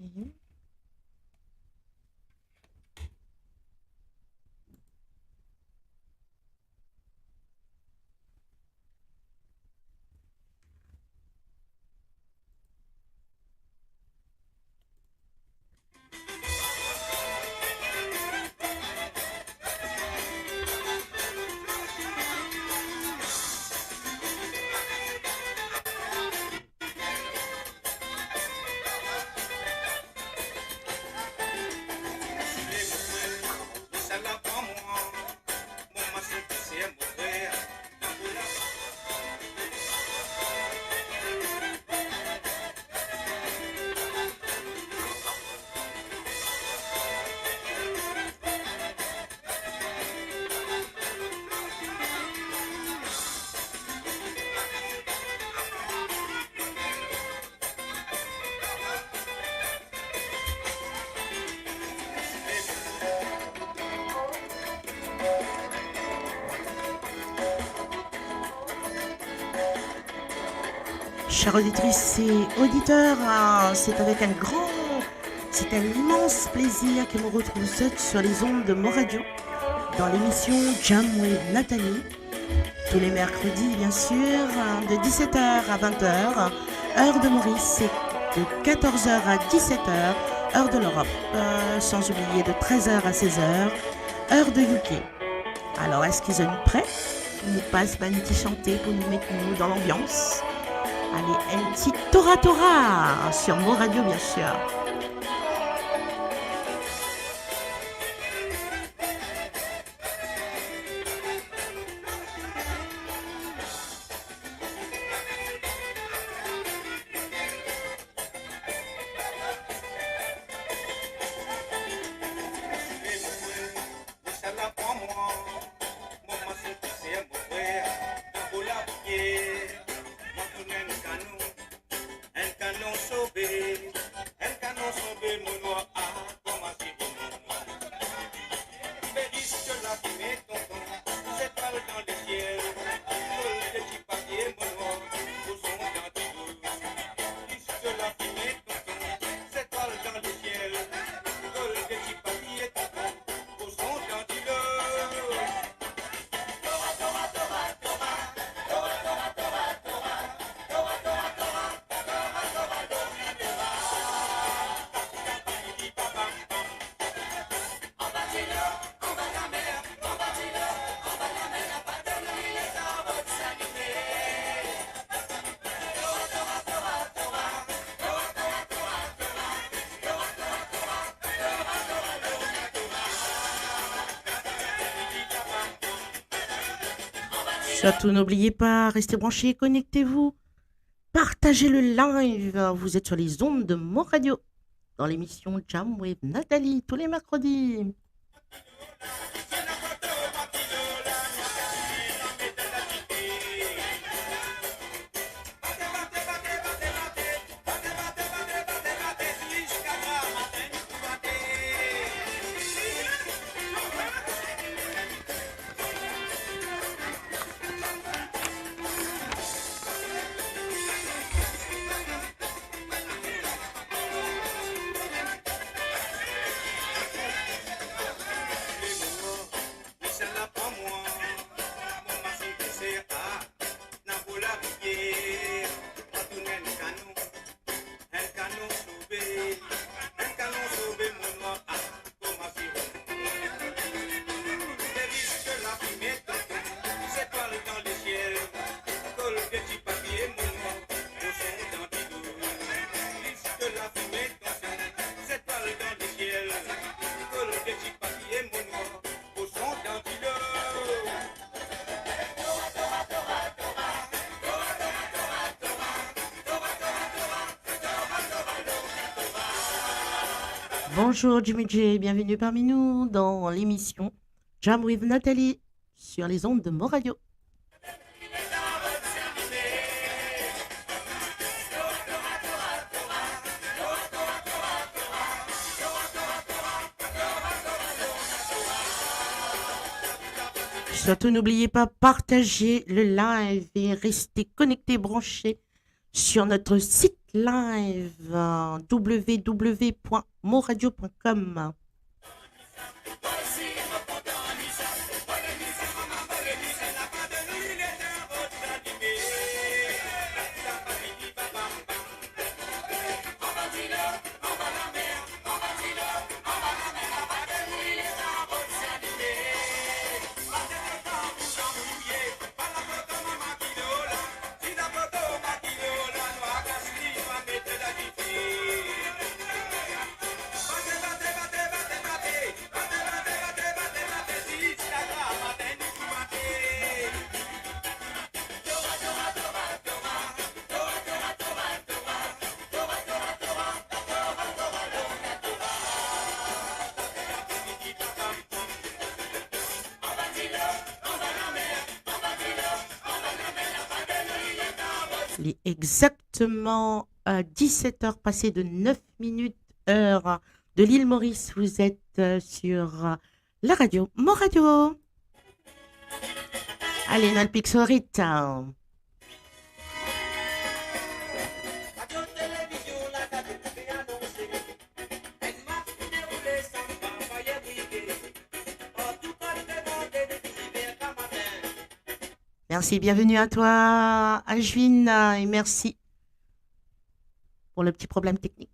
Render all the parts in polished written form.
Mhm. Chères auditrices et auditeurs, c'est un immense plaisir que nous retrouvons sur les ondes de Mon Radio dans l'émission Jam with Nathalie, tous les mercredis bien sûr, de 17h à 20h, heure de Maurice, et de 14h à 17h, heure de l'Europe, sans oublier de 13h à 16h, heure de UK. Alors, est-ce qu'ils sont prêts? On nous passe un petit chanter pour nous mettre nous dans l'ambiance. Allez, un petit Tora Tora sur Mon Radio, bien sûr. Surtout, n'oubliez pas, restez branchés, connectez-vous, partagez le live. Vous êtes sur les ondes de Mon Radio dans l'émission Jam with Nathalie tous les mercredis. Bonjour Jimmy J, bienvenue parmi nous dans l'émission Jam with Nathalie sur les ondes de Mon Radio. Surtout n'oubliez pas partager le live et restez connectés, branchés sur notre site live www.moradio.com. Il est exactement 17h passées de 9 minutes, heure de l'île Maurice. Vous êtes sur la radio, Mon Radio. Allez, dans le Pixorite. Merci, bienvenue à toi, Ajwin, et merci pour le petit problème technique.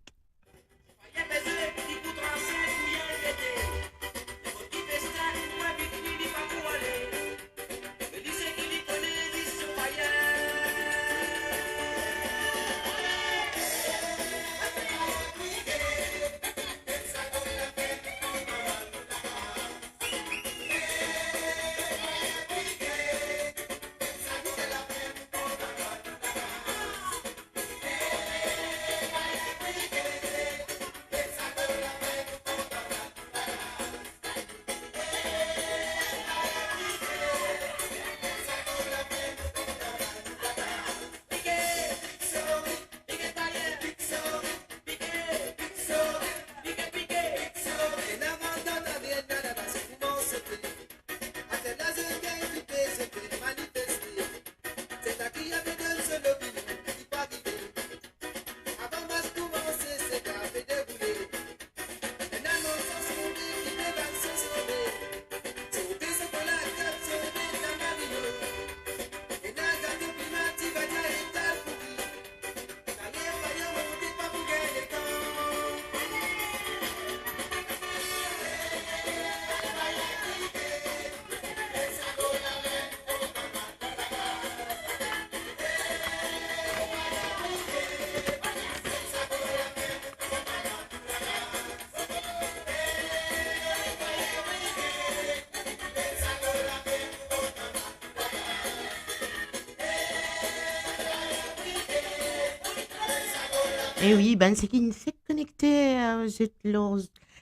Et oui, ben c'est qui s'est connecté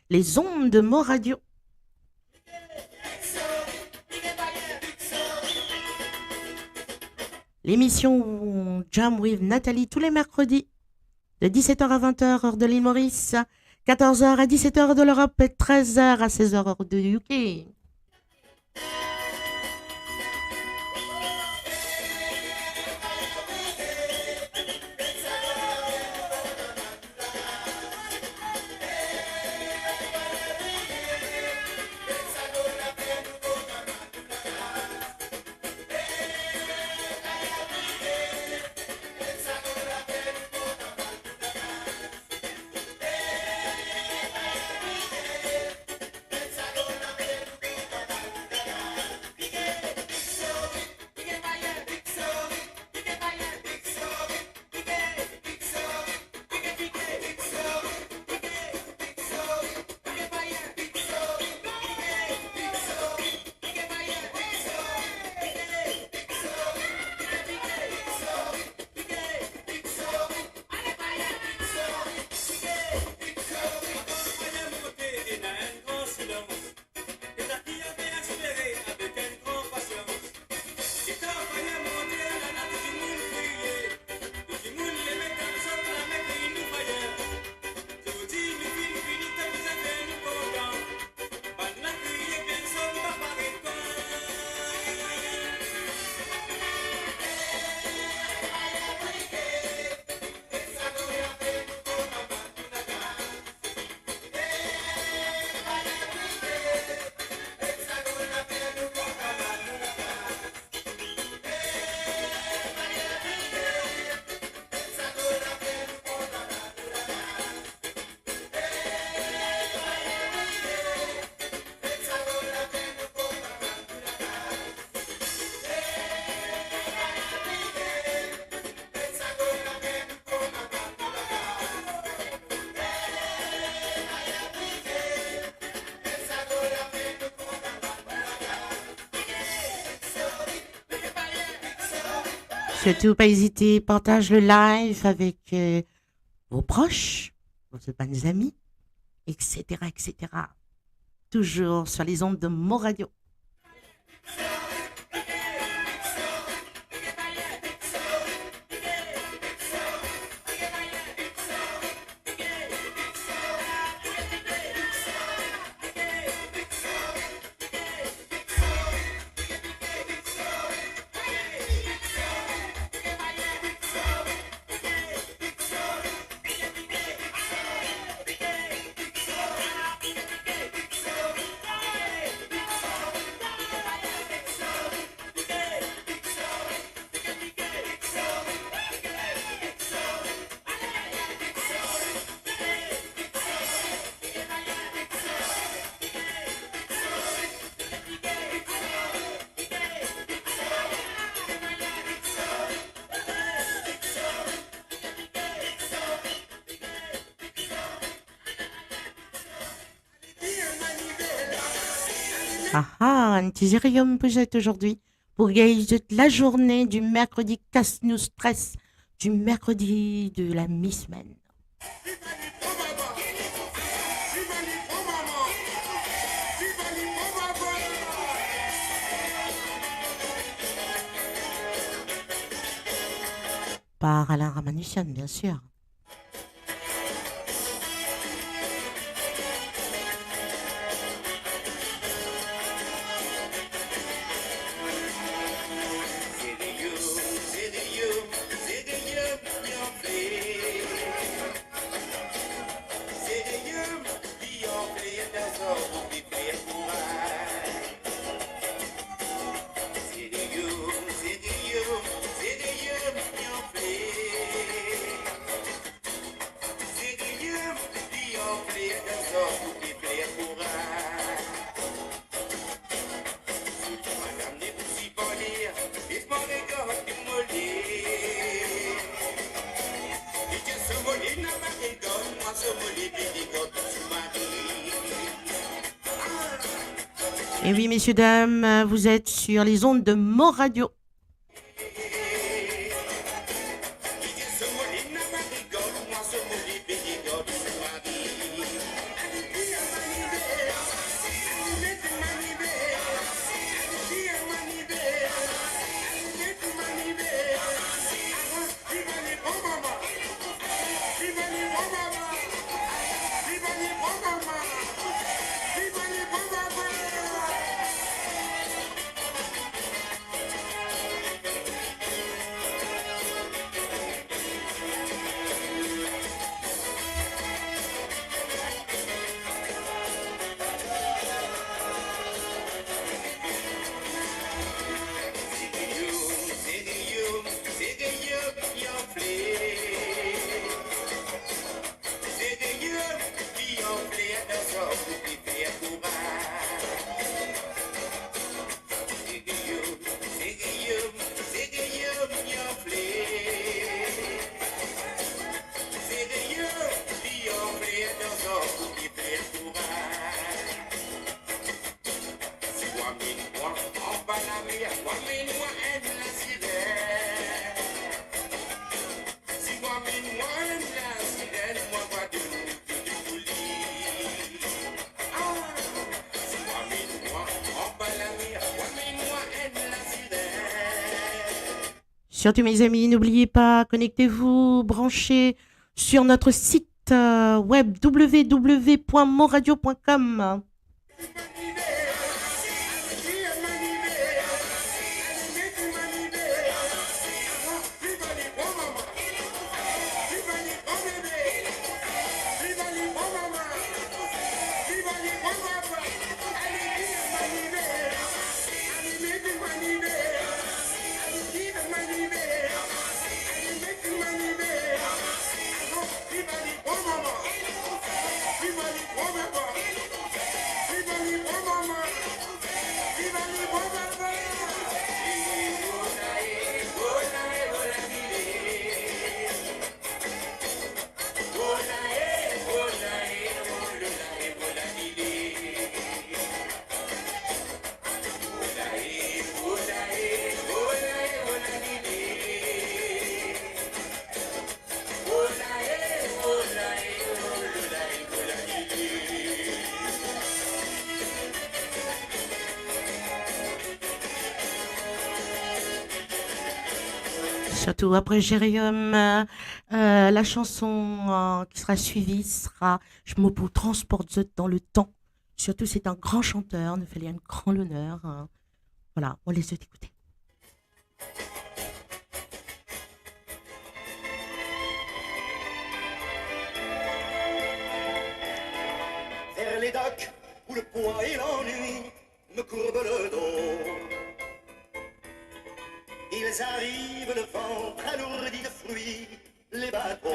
les ondes de Mon Radio. L'émission Jam with Nathalie tous les mercredis de 17h à 20h heure de l'île Maurice, 14h à 17h de l'Europe et 13h à 16h heure de UK. Surtout, pas hésiter, partage le live avec vos proches, vos bonnes amis, etc., etc. Toujours sur les ondes de Mo Radio. Ah ah, un petit Jérôme Poujette aujourd'hui pour gagner la journée du mercredi Casse-nous Stress, du mercredi de la mi-semaine. Par Alain Ramanujan, bien sûr. Et oui, messieurs, dames, vous êtes sur les ondes de Mo Radio. Surtout mes amis, n'oubliez pas, connectez-vous, branchez sur notre site web www.moradio.com. Surtout après Jérium, la chanson qui sera suivie sera Je me transporte dans le temps. Surtout, c'est un grand chanteur, nous fait un grand honneur. Voilà, on les a écoutés. Vers les docks où le poids et l'ennui me courbent le dos. Ils arrivent le ventre alourdi de fruits, les bateaux.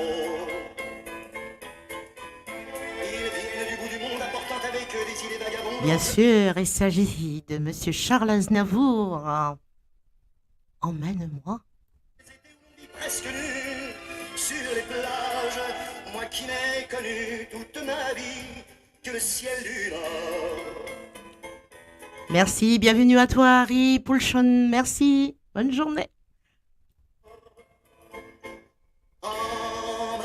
Ils viennent du bout du monde apportant avec eux des idées vagabondes. Bien sûr, il s'agit de Monsieur Charles Aznavour. Emmène-moi. Presque nu sur les plages, moi qui n'ai connu toute ma vie que le ciel du Nord. Merci, bienvenue à toi Harry Poulchon, merci, bonne journée. Emmenez-moi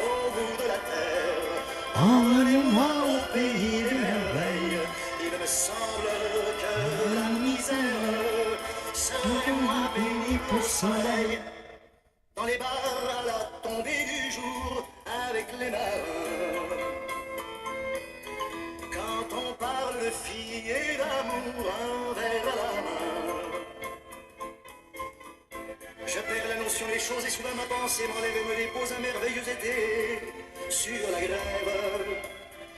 au bout de la terre, Emmenez-moi au pays des merveilles. Il me semble que la misère serait moins bénie au soleil. Dans les bars à la tombée du jour avec les marins. Quand on parle de filles et d'amour, un verre à la main. Je perds la notion des choses et soudain ma pensée m'enlève et me dépose un merveilleux été sur la grève.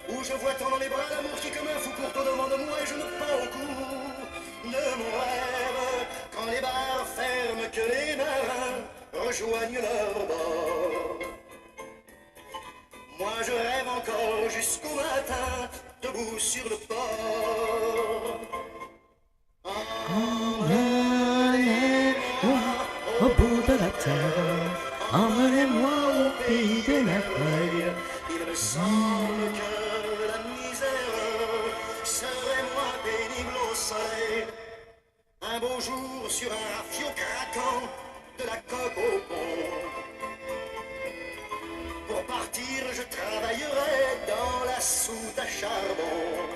Où je vois tant dans les bras l'amour qui comme un fou court au-devant de moi et je me pends au cou de mon rêve. Quand les bars ferment que les marins rejoignent leur bord. Moi je rêve encore jusqu'au matin, debout sur le port. Emmenez-moi au bout de la terre, emmenez-moi au pays des merveilles. Il me semble que la misère serait moins pénible au soleil. Un beau jour sur un rafio craquant de la coque au pont. Pour partir, je travaillerai dans la soute à charbon.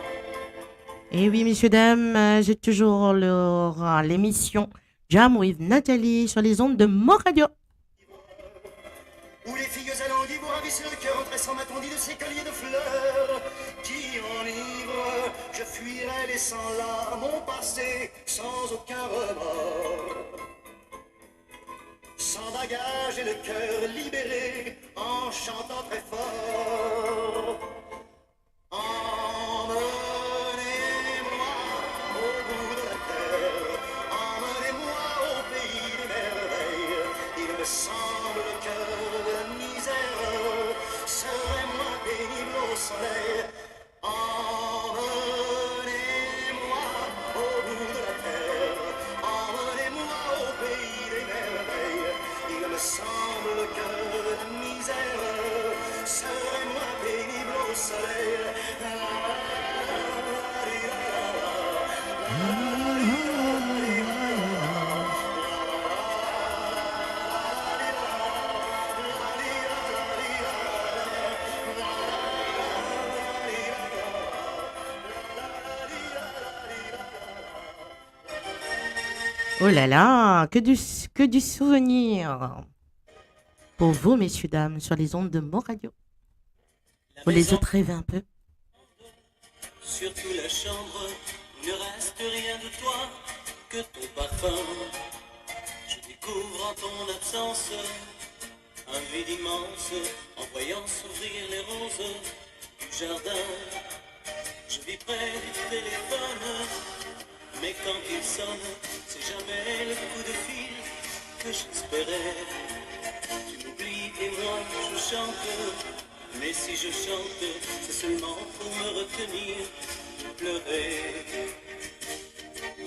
Et oui, messieurs, dames, j'ai toujours l'émission Jam with Nathalie sur les ondes de Mo Radio. Où les filles alanguies vous ravissent le cœur en tressant ma tondie de ces colliers de fleurs qui enivrent. Je fuirai laissant là mon passé sans aucun remords. Sans bagage et le cœur libéré en chantant très fort. Emmenez-moi au bout de la terre, emmenez-moi au pays des merveilles. Il me semble que la misère serait moins pénible au soleil. Emmenez-moi au bout de la terre, emmenez-moi au pays des merveilles. Il me semble que la misère serait moins pénible au soleil. Oh là là, que du souvenir pour vous, messieurs, dames, sur les ondes de Mo Radio. Vous les autres rêvez un peu. Surtout la chambre, il ne reste rien de toi que ton parfum. Je découvre en ton absence un vide immense en voyant s'ouvrir les roses du jardin. Je vis près du téléphone, mais quand il sonne, c'est jamais le coup de fil que j'espérais. Tu m'oublies et moi je chante, mais si je chante, c'est seulement pour me retenir de pleurer.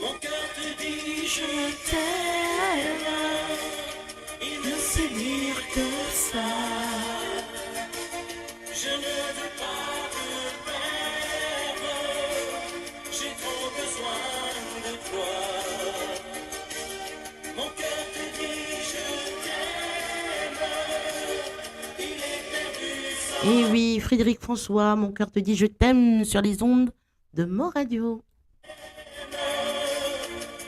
Mon cœur te dit je t'aime, il ne sait dire que ça. Je ne veux pas te perdre, j'ai trop besoin de toi. Mon cœur te dit je t'aime, il est perdu sans. Et oui, Frédéric François, mon cœur te dit je t'aime sur les ondes de Mo Radio.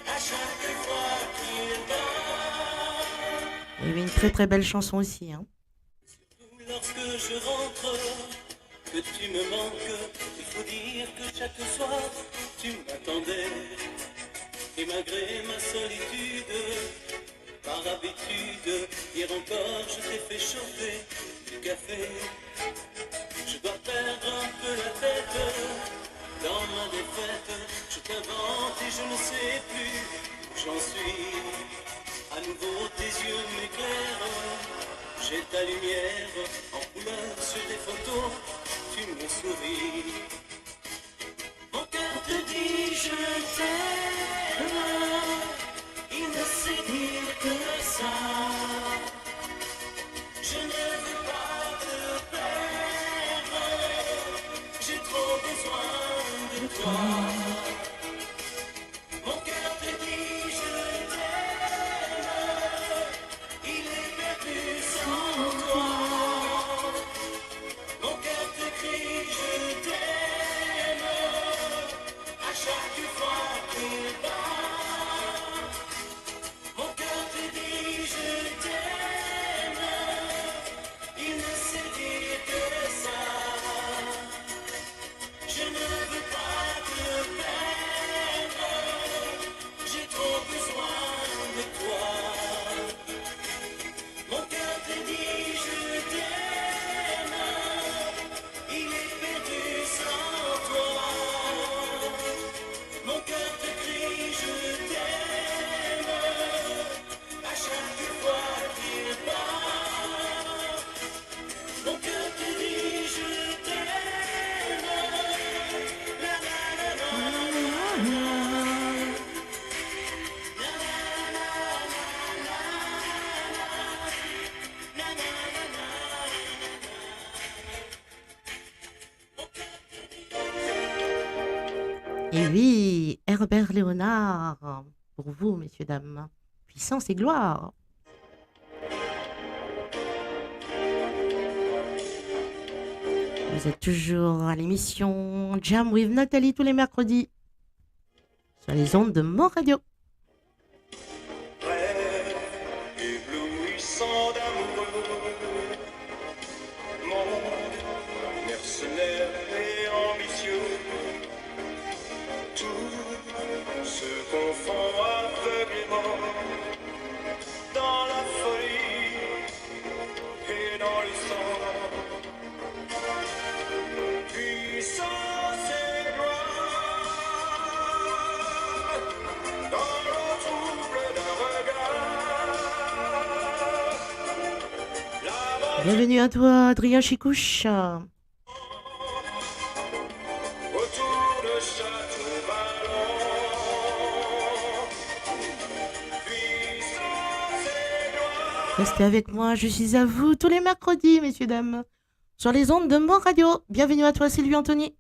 À chaque fois qu'il Il y avait une très très belle chanson aussi. Hein. Lorsque je rentre, que tu me manques, il faut dire que chaque soir tu m'attendais. Et malgré ma solitude, par habitude, hier encore je t'ai fait chauffer du café. Je dois perdre un peu la tête dans ma défaite. Je t'invente et je ne sais plus où j'en suis. À nouveau tes yeux m'éclairent. J'ai ta lumière en couleur sur des photos. Tu me souris. Mon cœur te dit je t'aime. Il ne sait dire que ça. Je ne veux pas te perdre. J'ai trop besoin de toi. Mon cœur te dit je t'aime. Il est perdu sans toi. Mon cœur te crie je t'aime. À chaque fois qu'il bat. Mon cœur te dit je t'aime. Il ne sait dire que ça. Je ne veux pas te perdre. J'ai trop besoin de toi. Mon cœur te dit je t'aime. Il est perdu sans toi. Mon cœur te crie je t'aime. À chaque fois qu'il bat. Mon cœur te dit je t'aime. La la la la la. Et oui, Herbert Léonard, pour vous, messieurs, dames. Puissance et gloire. Vous êtes toujours à l'émission Jam with Nathalie tous les mercredis sur les ondes de Mon Radio. Rêve éblouissant d'amoureux, monde mercenaire et ambitieux, tout se confond aveuglément dans la folie et dans le sang. Puissance et gloire dans le trouble d'un regard. Bienvenue à toi, Adrien Chicouche. Autour de Château Vallon, puissance et gloire. Restez avec moi, je suis à vous tous les mercredis, messieurs, dames, sur les ondes de Mon Radio. Bienvenue à toi, Sylvie Anthony.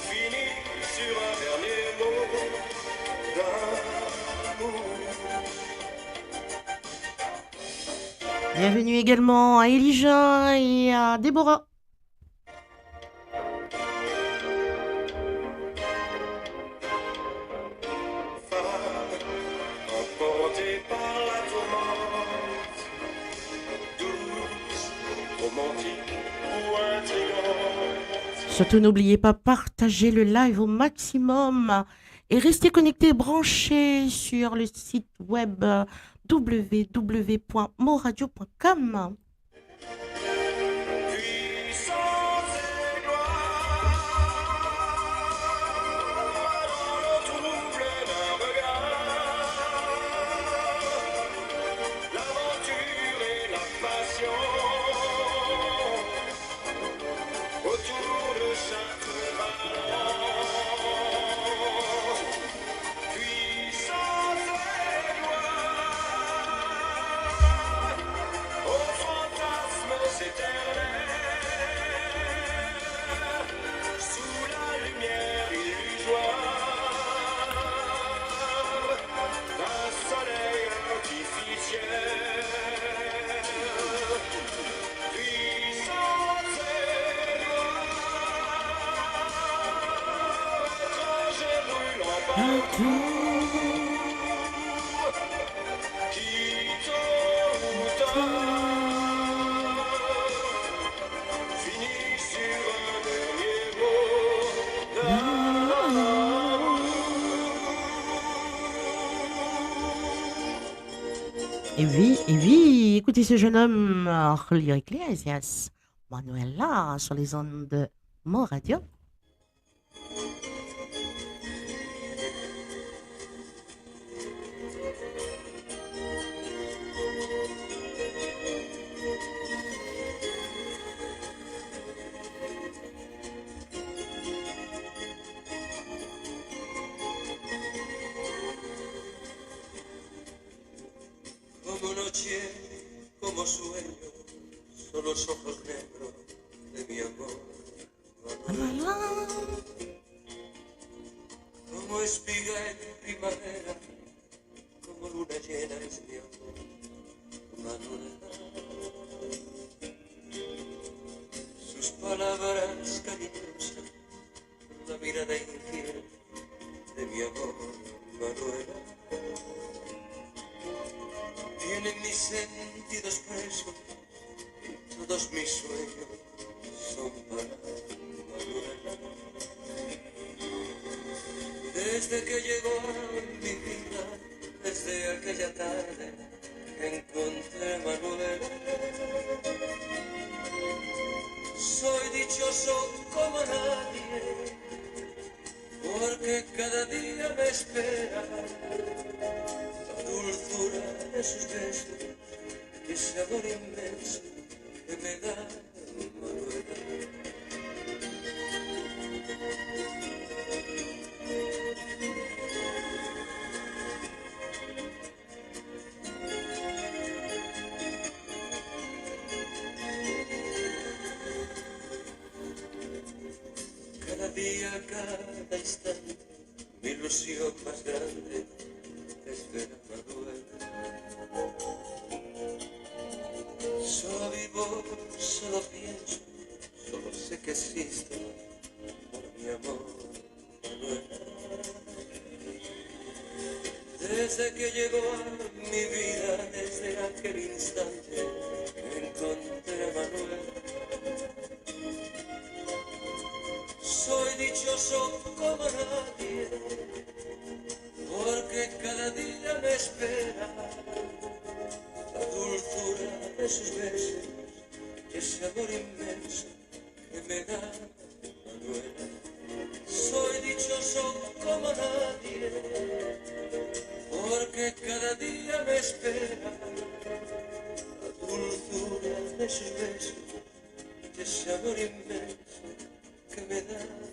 Fini sur un dernier mot d'amour. Bienvenue également à Elijah et à Déborah. Emporté par la tourmente, douce, romantique ou intrigante. Surtout, n'oubliez pas, partagez le live au maximum et restez connectés, branchés sur le site web www.moradio.com. Puissance et gloire dans le trouble d'un regard. L'aventure et la passion autour de chaque vallon. Puissance et gloire au fond Un tour. qui tôt ou tard finit sur un dernier mot d'amour. Et oui, écoutez ce jeune homme, Julio Iglesias, Manuela, sur les ondes de Mo Radio. Como noche, como sueño, son los ojos negros de mi amor. Manuela. Como espiga en primavera, como luna llena es mi amor. Manuela. Sus palabras cariñosas, la mirada infiel de mi amor. Manuela. Tienen mis sentidos presos y todos mis sueños son para Manuela. Desde que llegó a mi vida, desde aquella tarde, encontré a Manuela. Soy dichoso como nadie, porque cada día me espera la dulzura de sus besos, ese amor inmenso que me da Manuela. Cada día, cada instante, mi ilusión más grande es ver a Manuela. Solo vivo, solo pienso, solo sé que existe por mi amor, Manuela. Desde que llegó a mi vida, desde aquel instante, encontré a Manuela. Soy dichoso como nadie, porque cada día me espera la dulzura de sus besos, ese amor inmenso que me da Manuela. Soy dichoso como nadie, porque cada día me espera la dulzura de sus besos, ese amor inmenso que me da Manuela.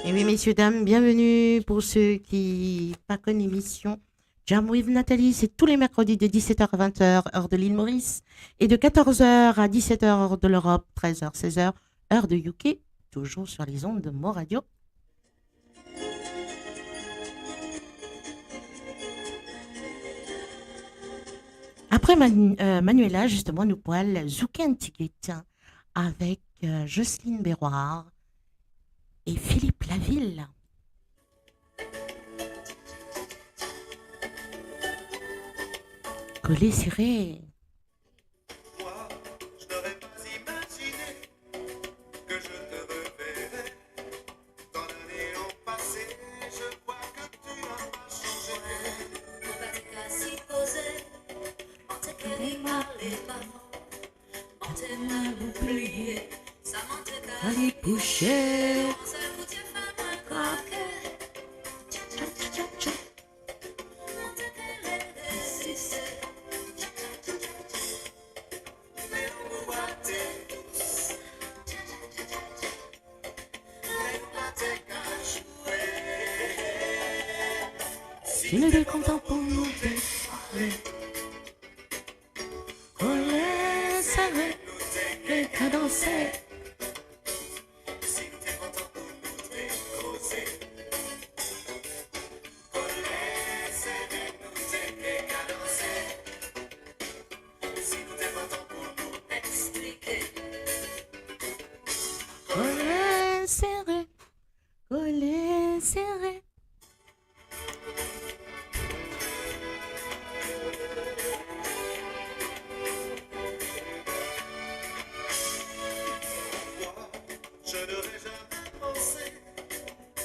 Et oui, messieurs, dames, bienvenue pour ceux qui pas connaissent l'émission Jam with Nathalie. C'est tous les mercredis de 17h à 20h, heure de l'île Maurice, et de 14h à 17h, heure de l'Europe, 13h, 16h, heure de UK, toujours sur les ondes de Mo Radio. Après Manuela, justement, nous pourrons zouker un ticket avec Jocelyne Béroir et Philippe Laville. Collé serré. Moi, je n'aurais pas imaginé que je te reverrais. Dans l'année l'an passé, je vois que tu n'as pas changé. Allez, boucher. Il est content pour nous déparler. Collé, serré, et cadencé.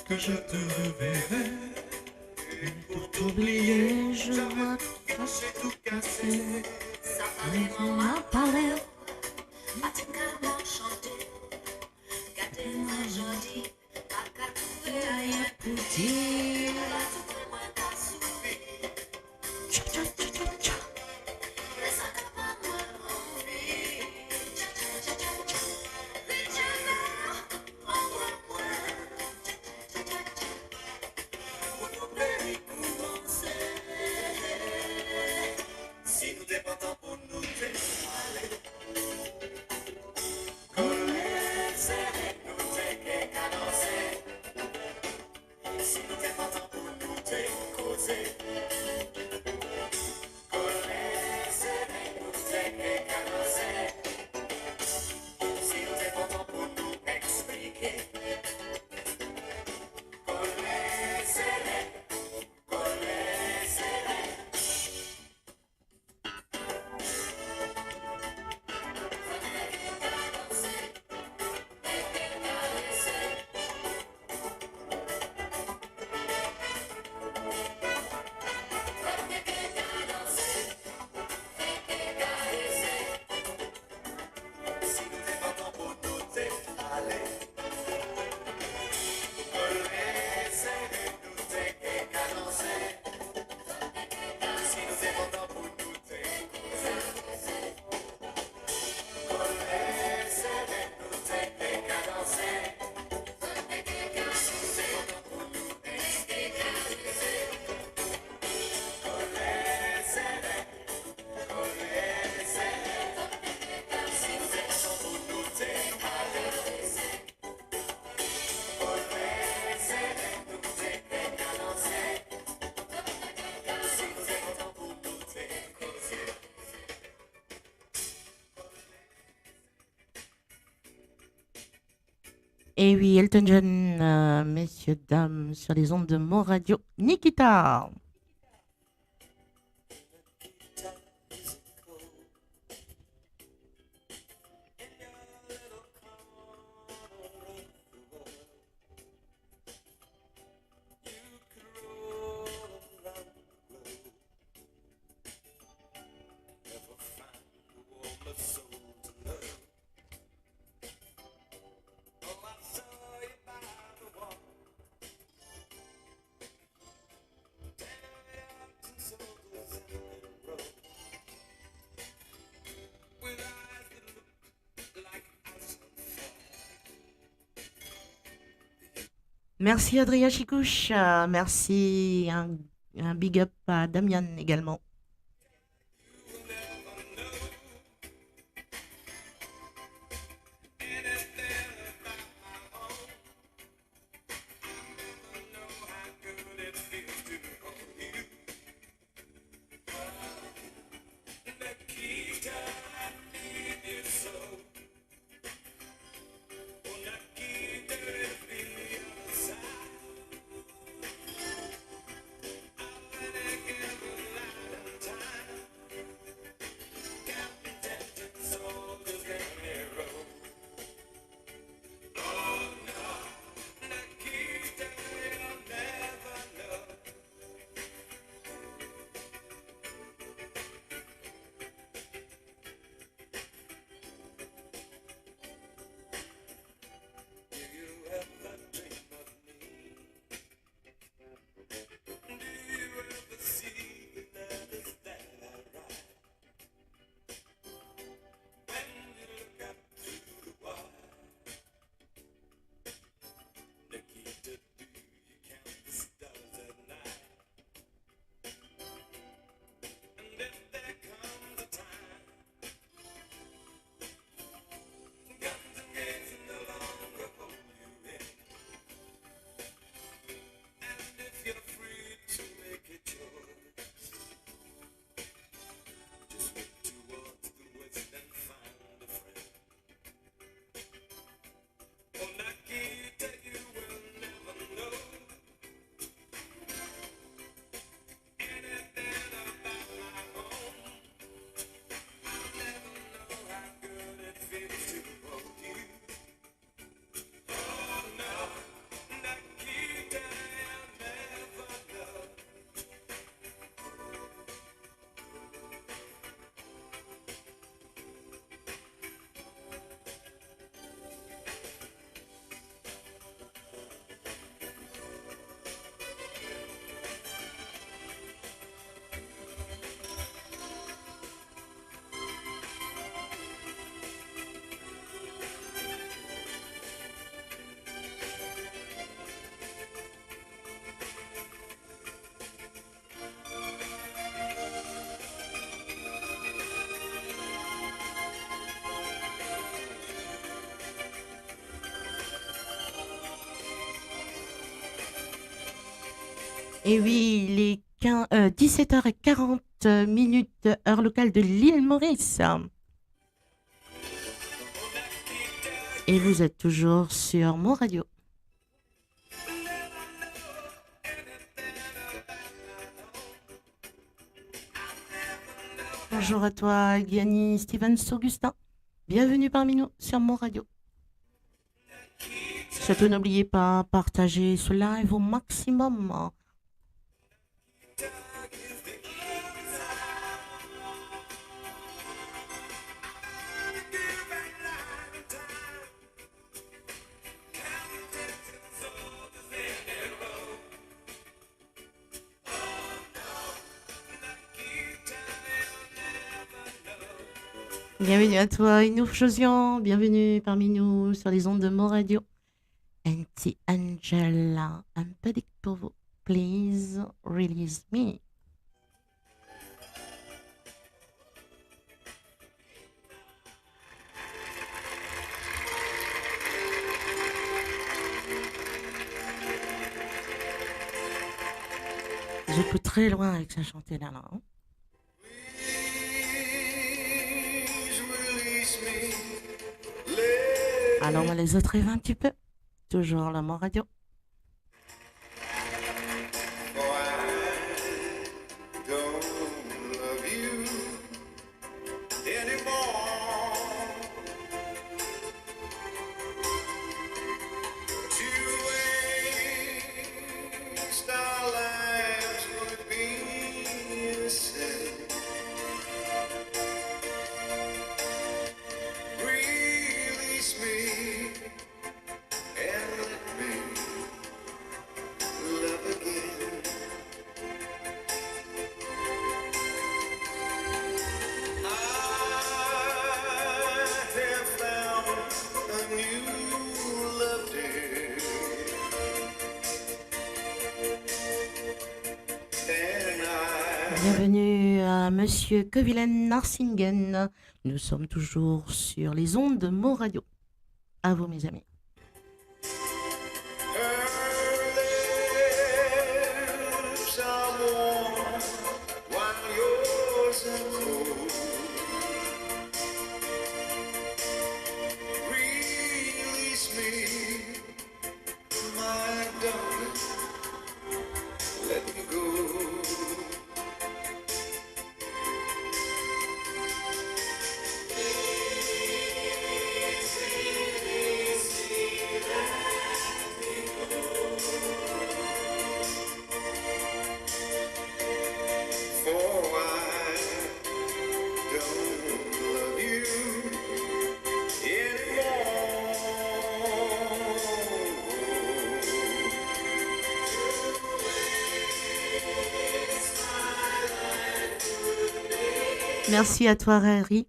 que je te reverrai. Pour t'oublier, je vois J'ai tout cassé. qu'on m'a parlé. Tcha, tcha, tcha, tcha, tcha. Si nous t'es pas tant pour nous t'es si nous t'es pas tant pour nous t'es causé. Si nous t'es pas tant pour nous expliquer. Et oui, Elton John, messieurs, dames, sur les ondes de Mon Radio, Nikita. Merci Adrien Chicouche, merci, un big up à Damian également. Et oui, il est 17h40 minutes, heure locale de l'île Maurice. Et vous êtes toujours sur Mon Radio. Bonjour à toi, Gianni Stevens Augustin. Bienvenue parmi nous sur Mon Radio. Surtout n'oubliez pas, partagez ce live au maximum. Bienvenue à toi, Inouf Josian. Bienvenue parmi nous sur les ondes de Mon Radio. Auntie Angela, un petit pour vous. Please release me. J'écoute très loin avec sa chantée là. Hein. Alors on va les autres rêver un petit peu. Toujours la Mon Radio. Bienvenue à Monsieur Kovilen Narsingen. Nous sommes toujours sur les ondes de Mon Radio. À vous, mes amis. Merci à toi, Harry.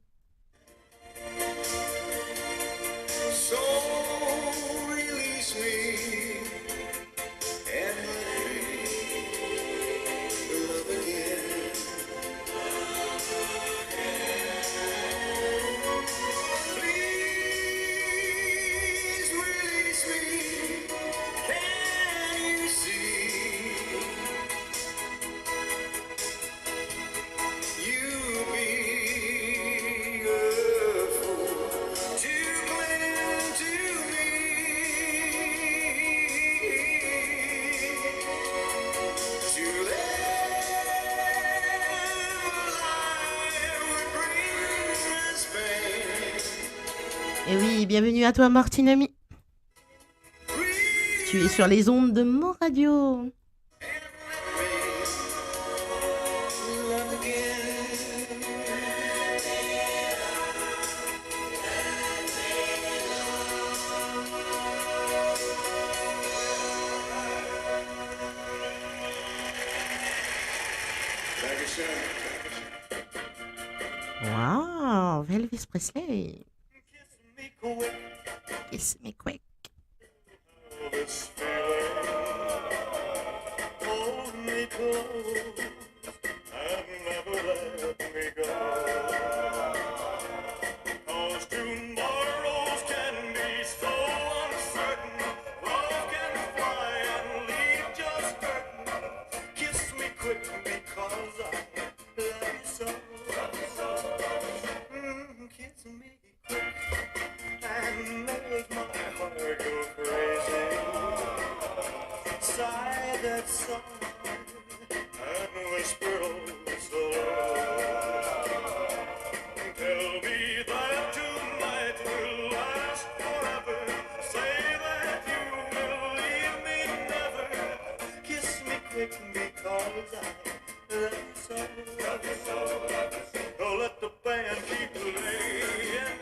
Et oui, bienvenue à toi, Martinami. Tu es sur les ondes de Mon Radio. Wow, Elvis Presley. Kiss me quick. band keep playing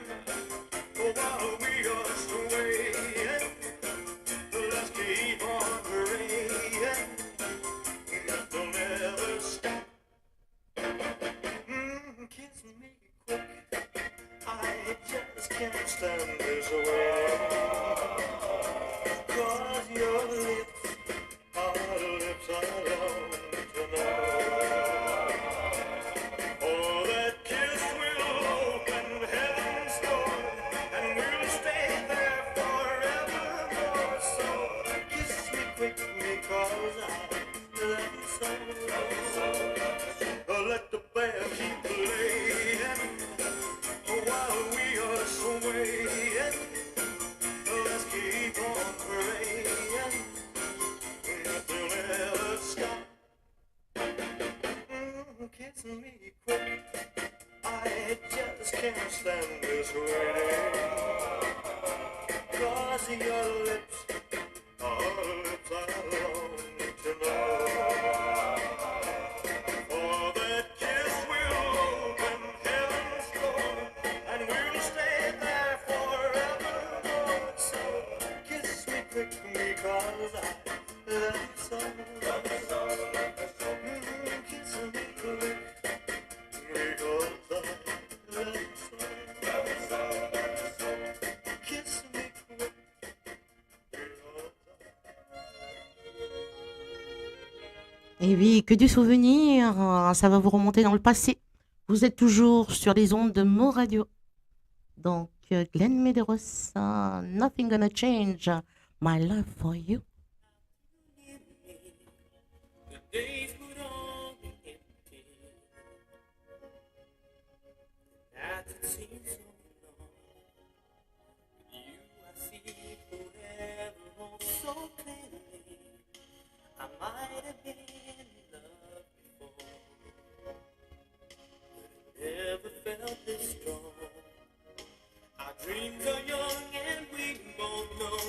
while we are swaying. Let's keep on praying that they'll never stop. Kiss me quick, I just can't stand this way. 'Cause your lips are the lips I long to know. Oh, that kiss will open heaven's door, and we'll stay there forevermore. So kiss me quick, because I love you so. Let the band keep playing while we are swaying. Let's keep on praying that they'll never stop. Kiss me quick, I just can't stand this waiting. 'Cause your lips are the lips I long to know. For that kiss will open heaven's door, and we'll stay there forevermore. So kiss me quick, because I love you so. Kiss me quick, because I love you so. Kiss me quick, Et oui, que du souvenir, ça va vous remonter dans le passé. Vous êtes toujours sur les ondes de Mo Radio. Donc, Glenn Medeiros, Nothing Gonna Change My Love For You. The days would all be empty. Nights it seems so long. With you I see forever oh so clearly. I might have been in love before, but I never felt this strong. Our dreams are young and we both know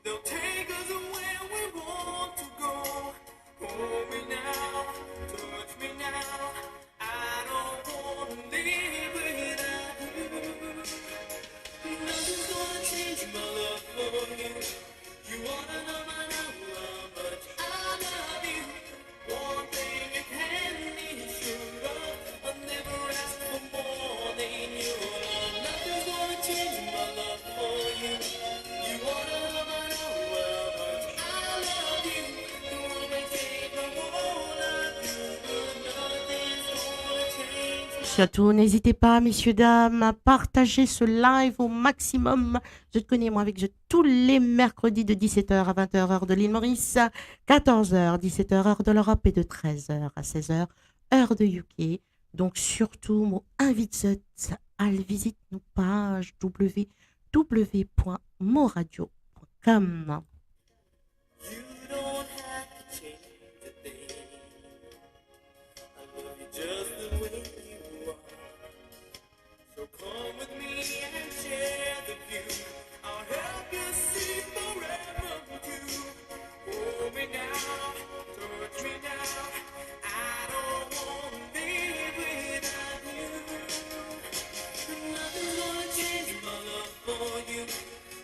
they'll take us where we want to go. Hold me now, touch me now. I don't want to live without you. Nothing's gonna change my love for you. You wanna know my number, but I love you. One thing you can be sure of, I'll never ask for more than your love. Nothing's gonna change my love for you. You wanna know my number, but I love you. The world may take my whole life, but nothing's gonna change. Surtout, n'hésitez pas, messieurs, dames, à partager ce live au maximum. Je te connais, moi, avec je tous les mercredis de 17h à 20h, heure de l'île Maurice, 14h, 17h, heure de l'Europe, et de 13h à 16h, heure de UK. Donc, surtout, moi, invite-vous à visiter nos pages www.moradio.com. You don't have to change a thing. I love you just the way you are. So come with me and share the view. I'll help you see forever too. Hold me now, touch me now. I don't want to live without you. Nothing's gonna change my love for you.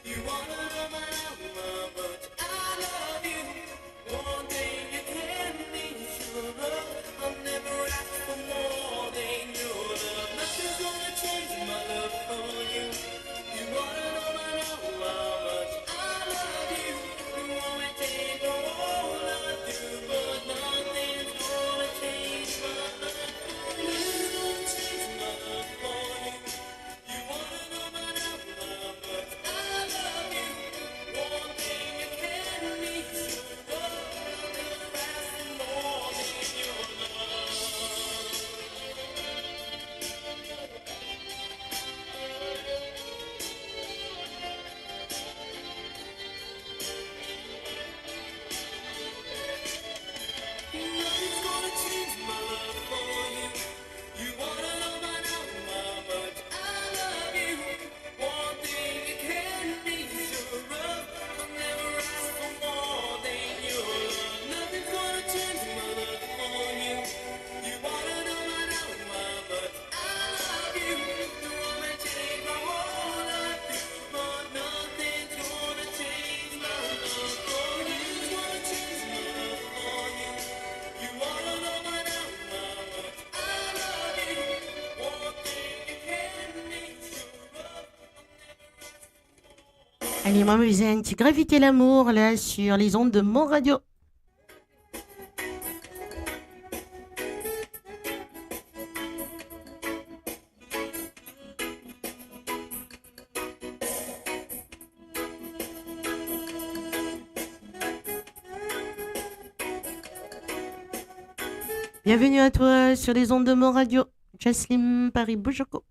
You wanna know my number, but I love you. Allez, moi, vous un petit gravité l'amour là sur les ondes de mon radio. Bienvenue à toi sur les ondes de mon radio. Jaslim Paris Boujoko.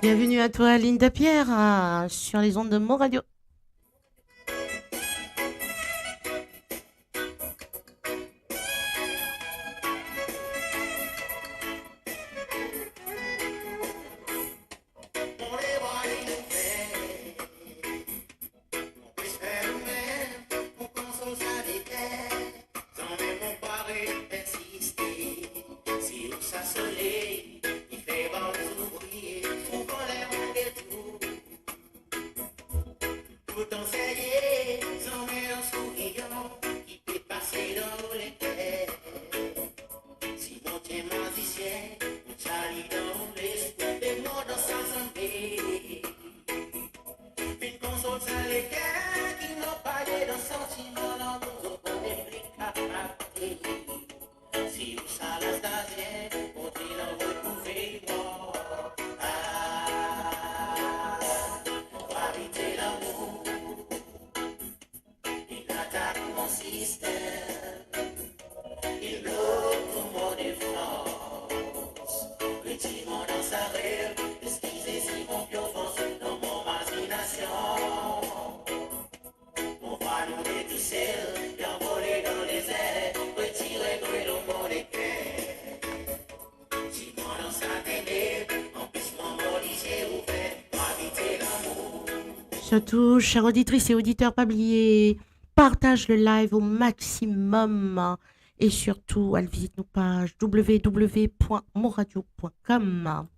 Bienvenue à toi, Linda Pierre, sur les ondes de mon radio. Surtout, chères auditrices et auditeurs, pas oublier, partage le live au maximum et surtout, elle visite nos pages www.monradio.com.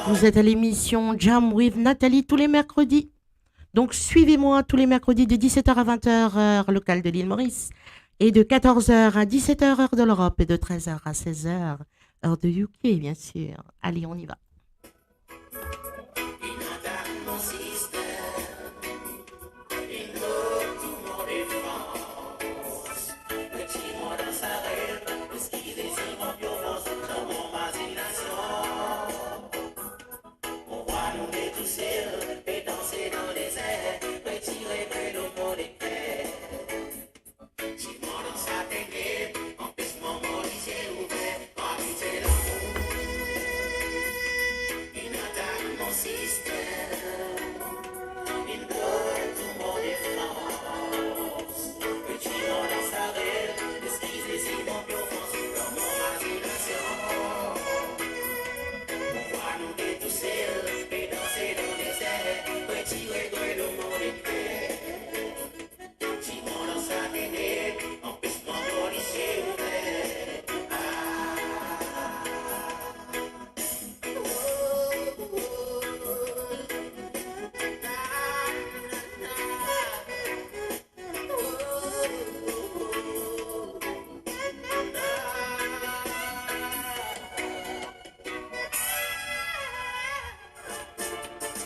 Vous êtes à l'émission Jam with Nathalie tous les mercredis. Donc suivez-moi tous les mercredis de 17h à 20h, heure locale de l'île Maurice, et de 14h à 17h, heure de l'Europe, et de 13h à 16h, heure de UK, bien sûr. Allez, on y va.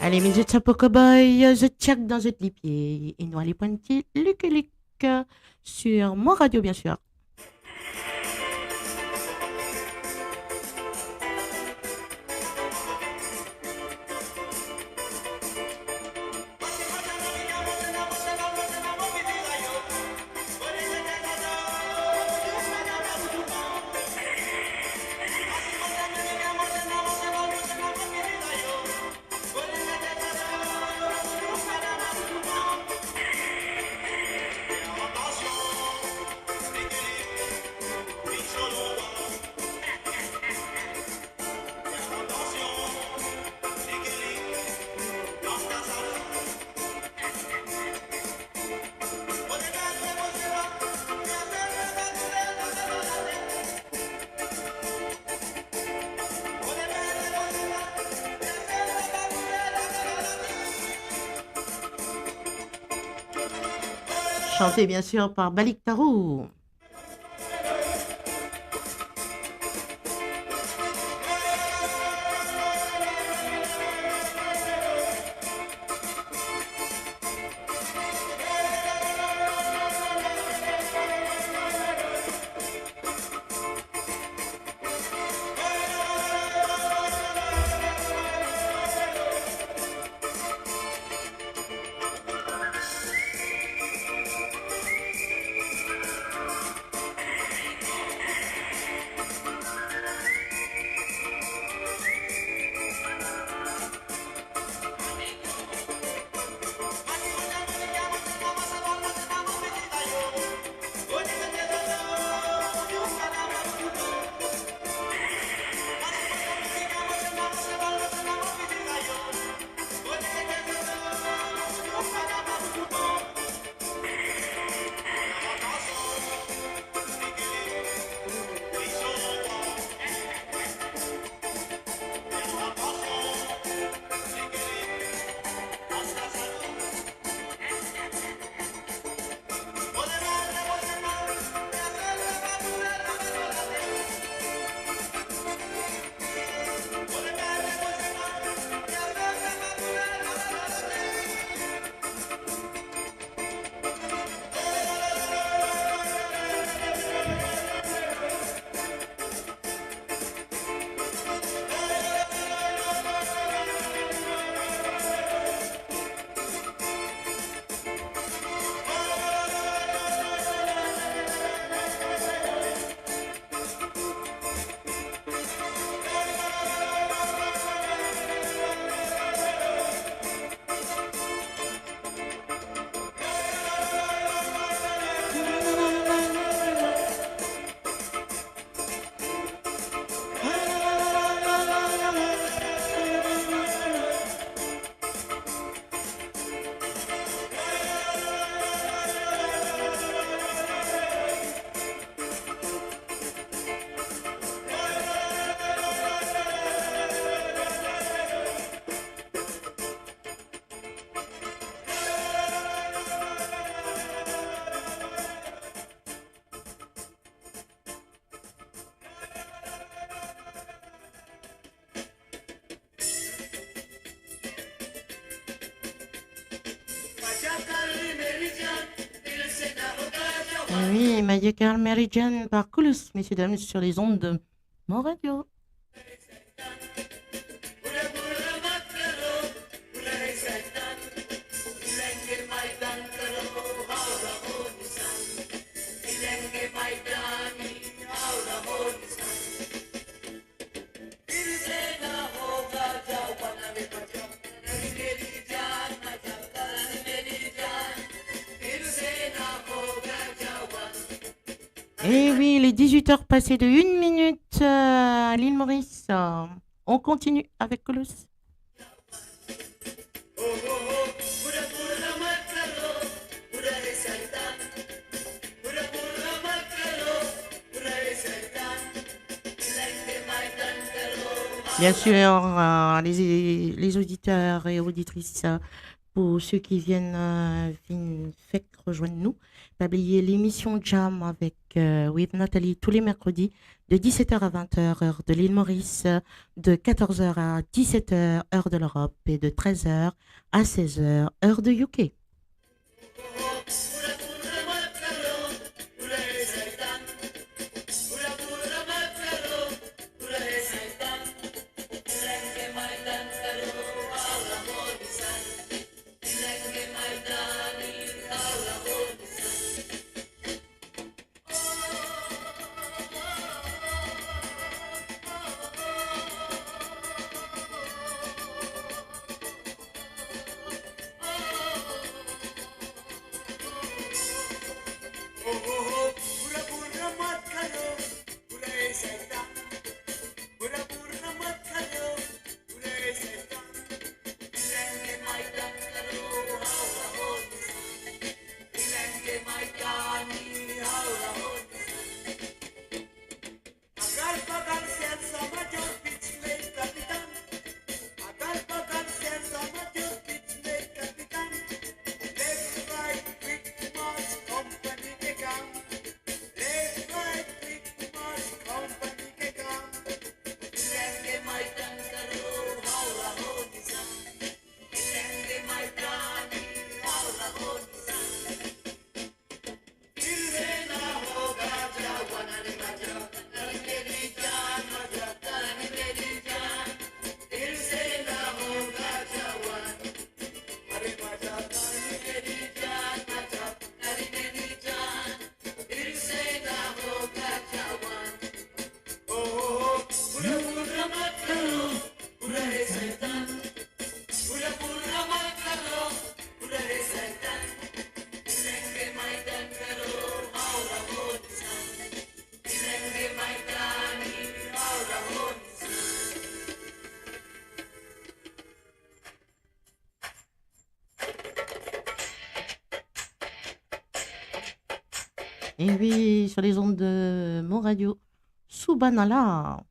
Allez, mes êtes chapeau cowboy, je check dans les pieds. Et nous allons pointer Luc et Luc sur mon radio, bien sûr. Chanté bien sûr par Balik Tarou. Oui, Magical Mary Jane par Coolus, messieurs dames, sur les ondes de mon radio. Et oui, les 18h passées de 1 minute à l'île Maurice. On continue avec Colossus. Bien sûr, les auditeurs et auditrices Pour ceux qui viennent fait rejoindre nous, publier l'émission Jam avec with Nathalie tous les mercredis de 17h à 20h, heure de l'île Maurice, de 14h à 17h, heure de l'Europe, et de 13h à 16h, heure de UK. Et oui, sur les ondes de Mon Radio, Subhanallah.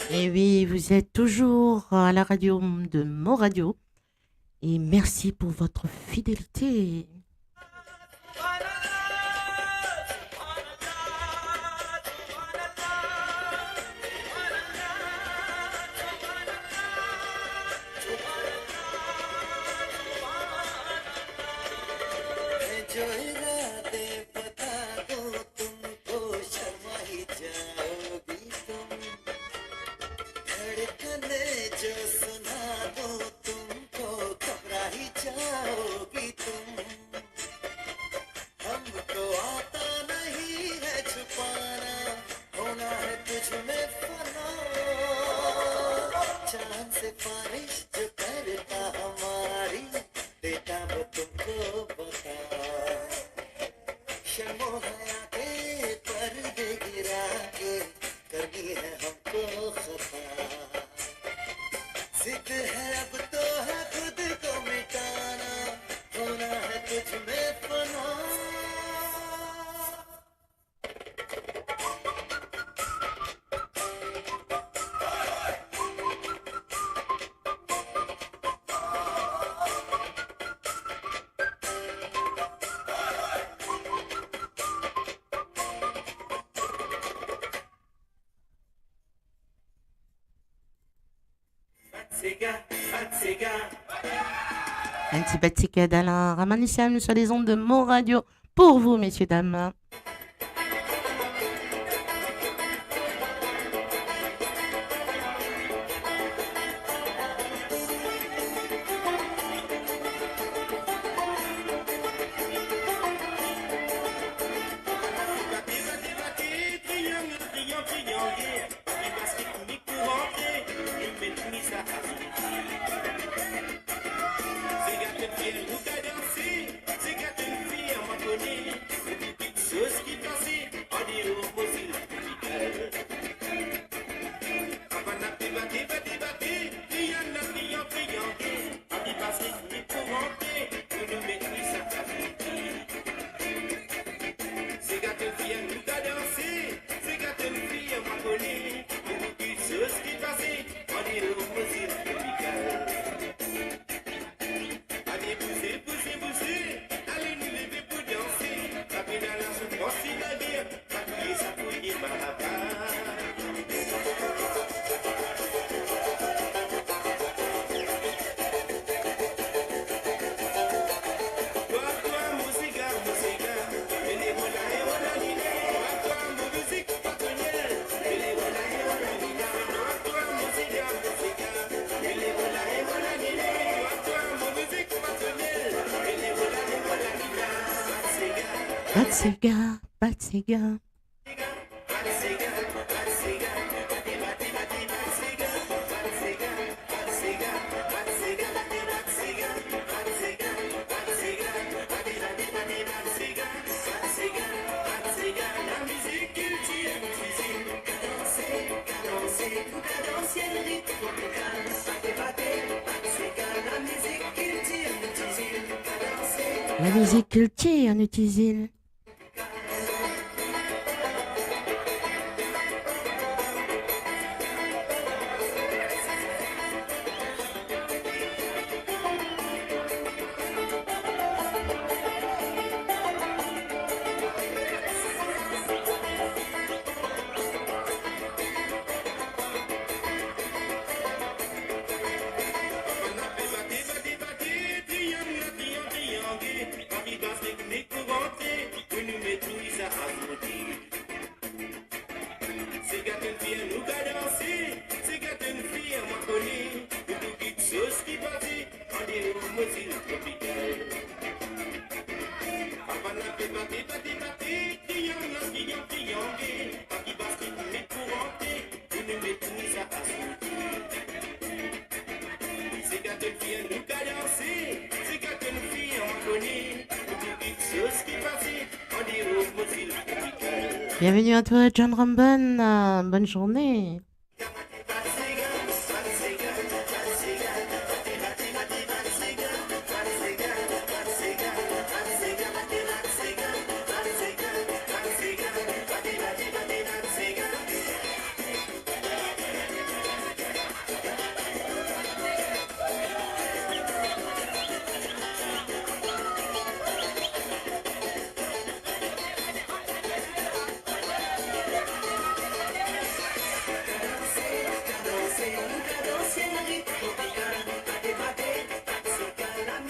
Et oui, vous êtes toujours à la radio de Mon Radio. Et merci pour votre fidélité. Antipathique d'Alain Ramanussian sur les ondes de Mon Radio pour vous, messieurs, dames. Batsega, Batsega. La musique cultive en utilise. Bienvenue à toi, John Ramban. Bonne journée.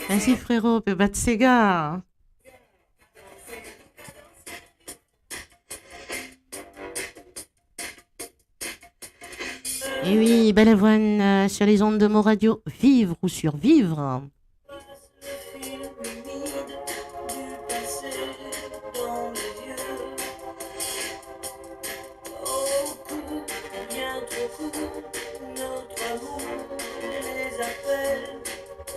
Merci frérot, Pebat Sega. Et oui, belle avoine sur les ondes de mon radio. Vivre ou survivre. Le fil humide du passé dans les yeux. Au cou, bien trop court, notre amour les appelle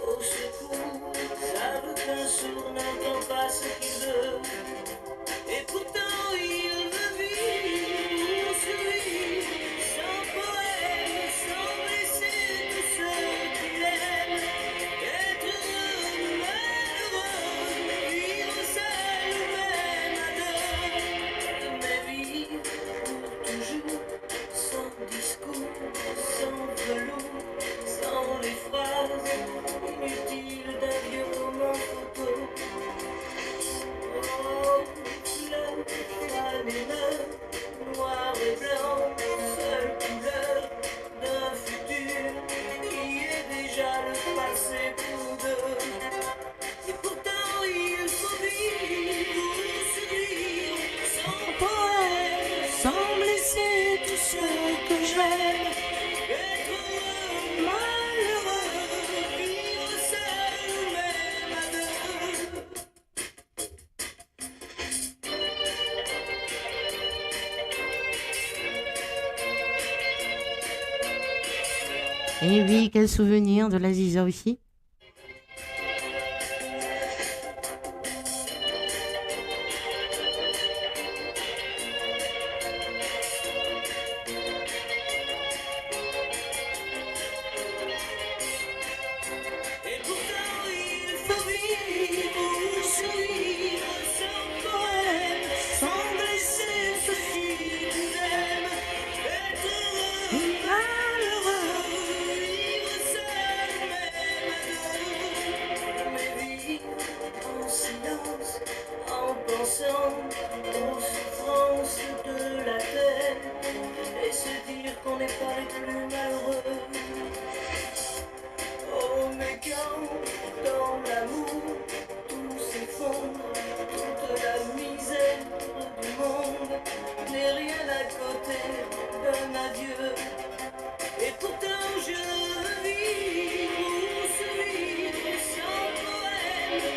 au secours. Savent qu'un sourd n'entend pas ce qu'il veut. Et pourtant il veut vivre, survivre, sans poème, sans blesser tous ceux qu'il aime. Être heureux, malheureux, vivre seul ou même à deux. Mais vivre pour toujours, sans discours, sans velours, sans les phrases inutiles d'un vieux roman photo. Oh, noir et blanc, seule couleur d'un futur qui est déjà le passé pour deux. Et pourtant il faut vivre, survivre, sans poème, sans blesser tous ceux que j'aime. Être heureux, malheureux, vivre seul ou même à deux. Et oui, quel souvenir de la Ziza aussi. Et pourtant il faut vivre, survivre, sans poème, sans blesser ceux qui nous aiment. Être heureux, malheureux, vivre seul, même à deux. Mais vivre en silence, en pensant aux souffrances de la terre, et se dire qu'on n'est pas les plus malheureux. Oh, mais quand dans l'amour tout s'effondre, toute la misère du monde n'est rien à côté d'un adieu. Et pourtant je vis pour survivre sans poème,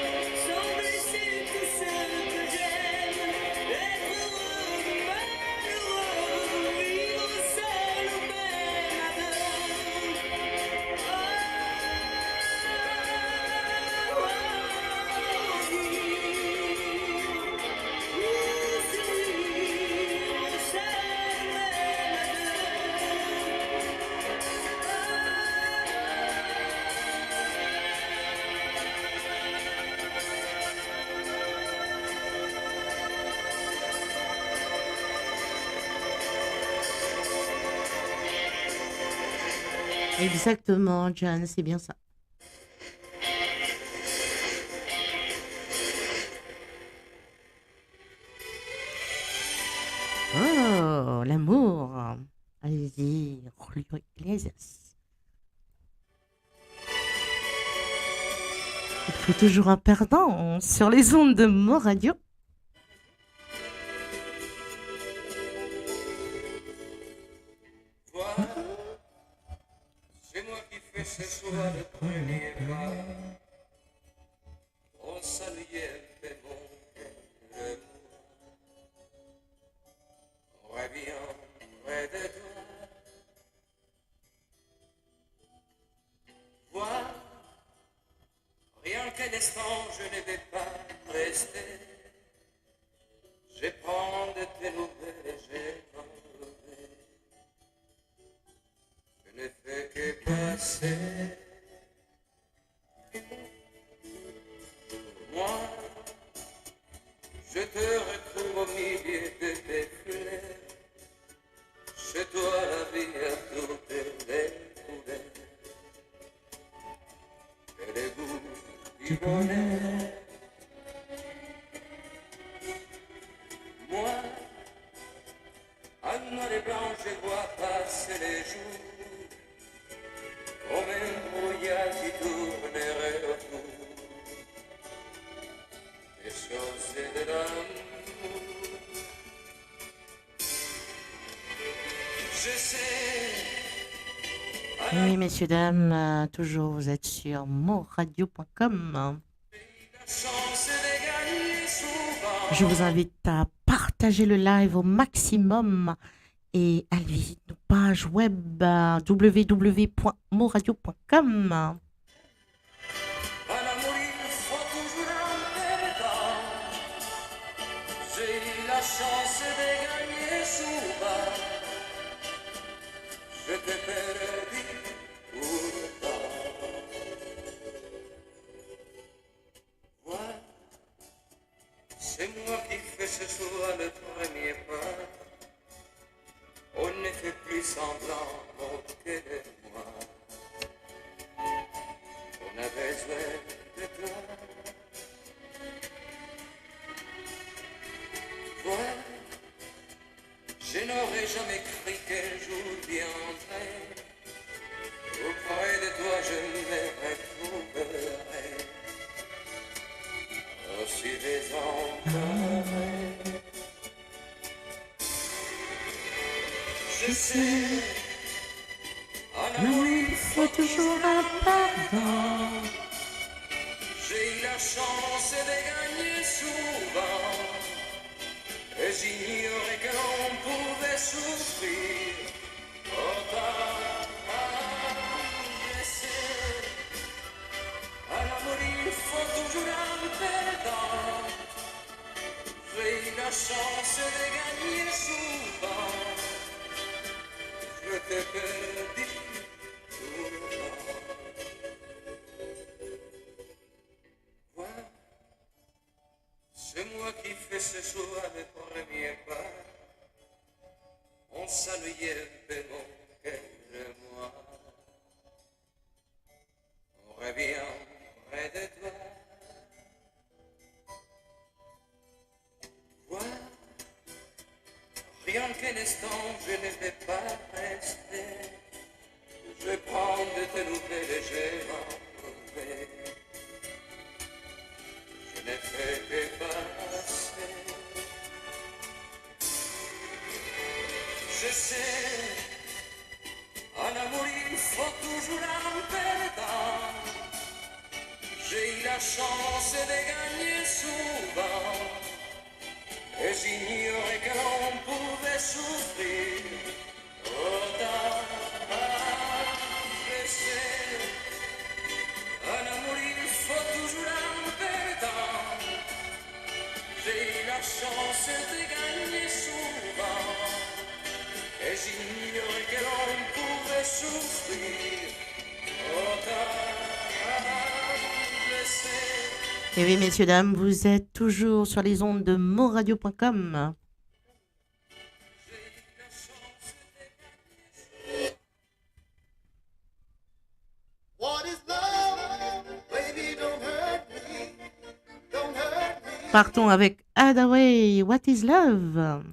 sans blesser tous ceux que j'aime. Être heureux, malheureux, vivre seul ou même à deux. Exactement, John, c'est bien ça. Oh, l'amour. Allez-y, Julio Iglesias. Il faut toujours un perdant sur les ondes de Mon Radio. Voilà, c'est moi qui fais ce soir le premier pas. Oh, ça lui est fait bon cœur. Reviens près de toi. Vois, rien qu'un instant, je ne vais pas rester. Je prends de tes nouvelles et j'ai enlevé. Je ne fais que passer. Moi, je te retrouve au milieu de tes fleurs. Chez toi, la vie a toutes les couleurs. Et le goût du bonheur. Moi, en noir et blanc, je vois passer les jours. Comme un brouillard qui tournerait autour. messieurs, dames, toujours vous êtes sur moradio.com. Je vous invite à partager le live au maximum et à visiter nos pages web www.moradio.com. Je t'ai perdu pourtant. Voilà, c'est moi qui fais ce soir le premier pas. On ne fait plus semblant, mon que de moi. On a besoin de toi. Voilà. Je n'aurais jamais cru qu'un jour viendrait. Auprès de toi je me retrouverai. Aussi désemparé. Je sais, en amour il faut toujours un pardon. J'ai eu la chance de gagner souvent. Et j'ignorais que l'on pouvait souffrir autant. Je sais, à l'amour il faut toujours un perdant. J'ai eu la chance de gagner souvent. Je t'ai perdu souvent. Voilà. C'est moi qui fais ce soir le premier pas. On s'ennuyait un peu mon cœur et moi. On revient près de toi. Voilà. Rien qu'un instant, je ne vais pas rester. Je prends de tes nouvelles et je m'en vais. Je ne fais que passer. Je sais, en amour il faut toujours un perdant. J'ai eu la chance de gagner souvent. Et j'ignorais que l'on pouvait souffrir autant. Je sais, en amour il faut toujours un perdant. J'ai eu la chance de gagner souvent. Et j'ignorais que l'on pouvait souffrir autant. Je sais. Et oui, messieurs, dames, vous êtes toujours sur les ondes de moradio.com. Partons avec Hadaway, What is Love?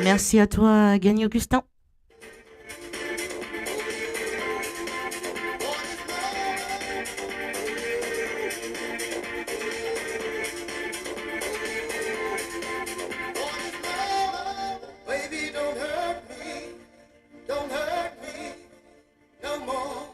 Merci à toi, Gagné Augustin. Baby, don't hurt me no more.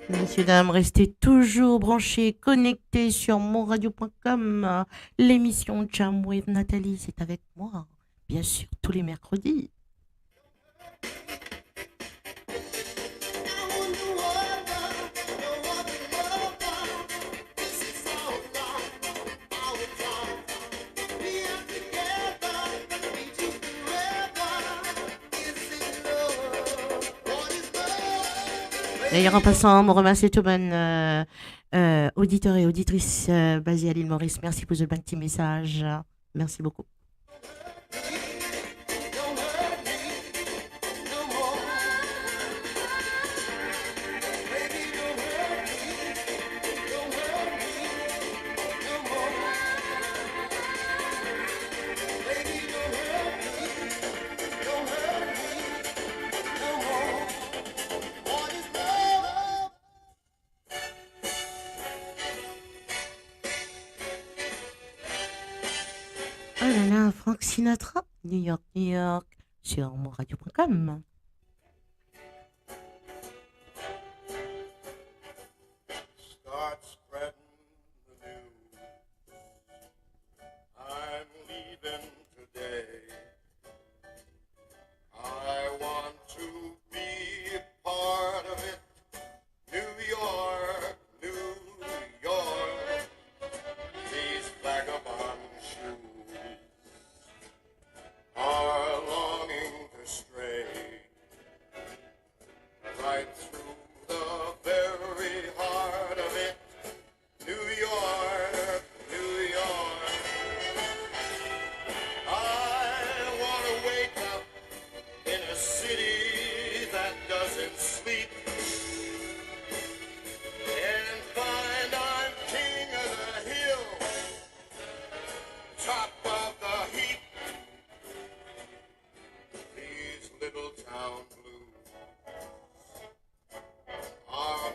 Messieurs, dames, restez toujours branchés, connectés sur monradio.com. L'émission Jam with Nathalie, c'est avec moi, bien sûr, tous les mercredis. D'ailleurs, en passant, on remercie tout le monde, auditeurs et auditrices basés à l'île Maurice. Merci pour ce petit message. Merci beaucoup. Oh là là, Frank Sinatra, New York, New York, sur monradio.com. Start spreading the news. I'm leaving today. I want to be a part of it. New York, New York. These vagabond shoes are longing to stray right through the very heart of it. New York, New York. I want to wake up in a city that doesn't sleep and find I'm king of the hill, top of the heap. These little town blues are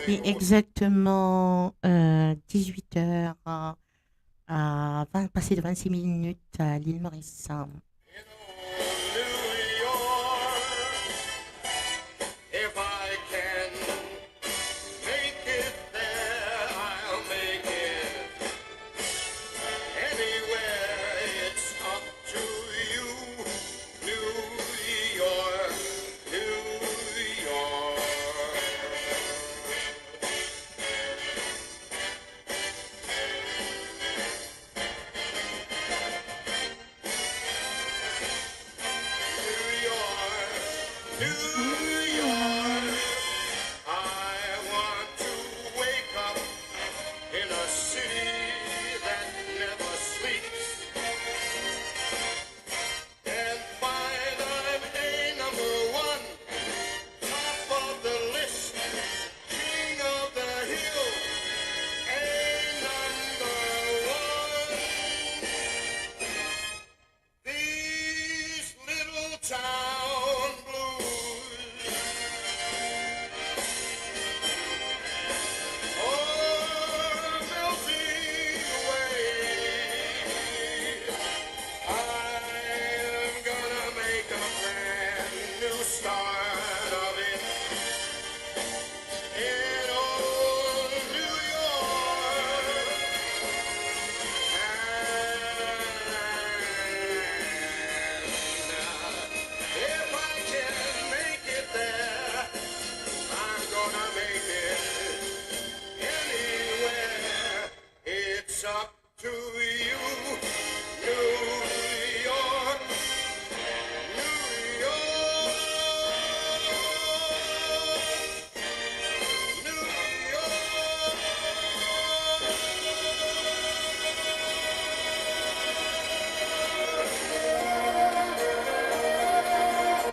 Il est melting. exactement 18h, passé de 26 minutes à l'île Maurice. New York, if I can make it there, I'll make it anywhere. It's up to you, New York, New York. New York, New York. I want to wake up in a city that never sleeps and find I'm a number one, top of the list, king of the hill, a number one. These little town blues are melting away. I'm gonna make a brand new start of it in old New York. If I can make it there, I'm gonna make it anywhere. It's up to you, New York, New York, New York.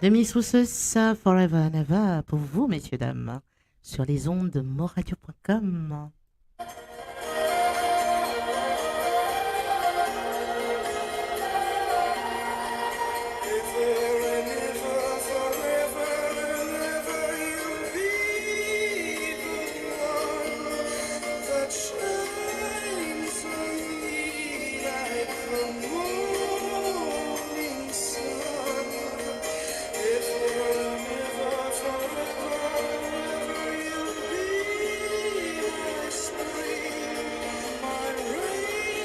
Demi Rousseus, Forever and Ever, pour vous, messieurs, dames, sur les ondes de monradio.com. the morning sun. If forever, forever you'll be my spring, my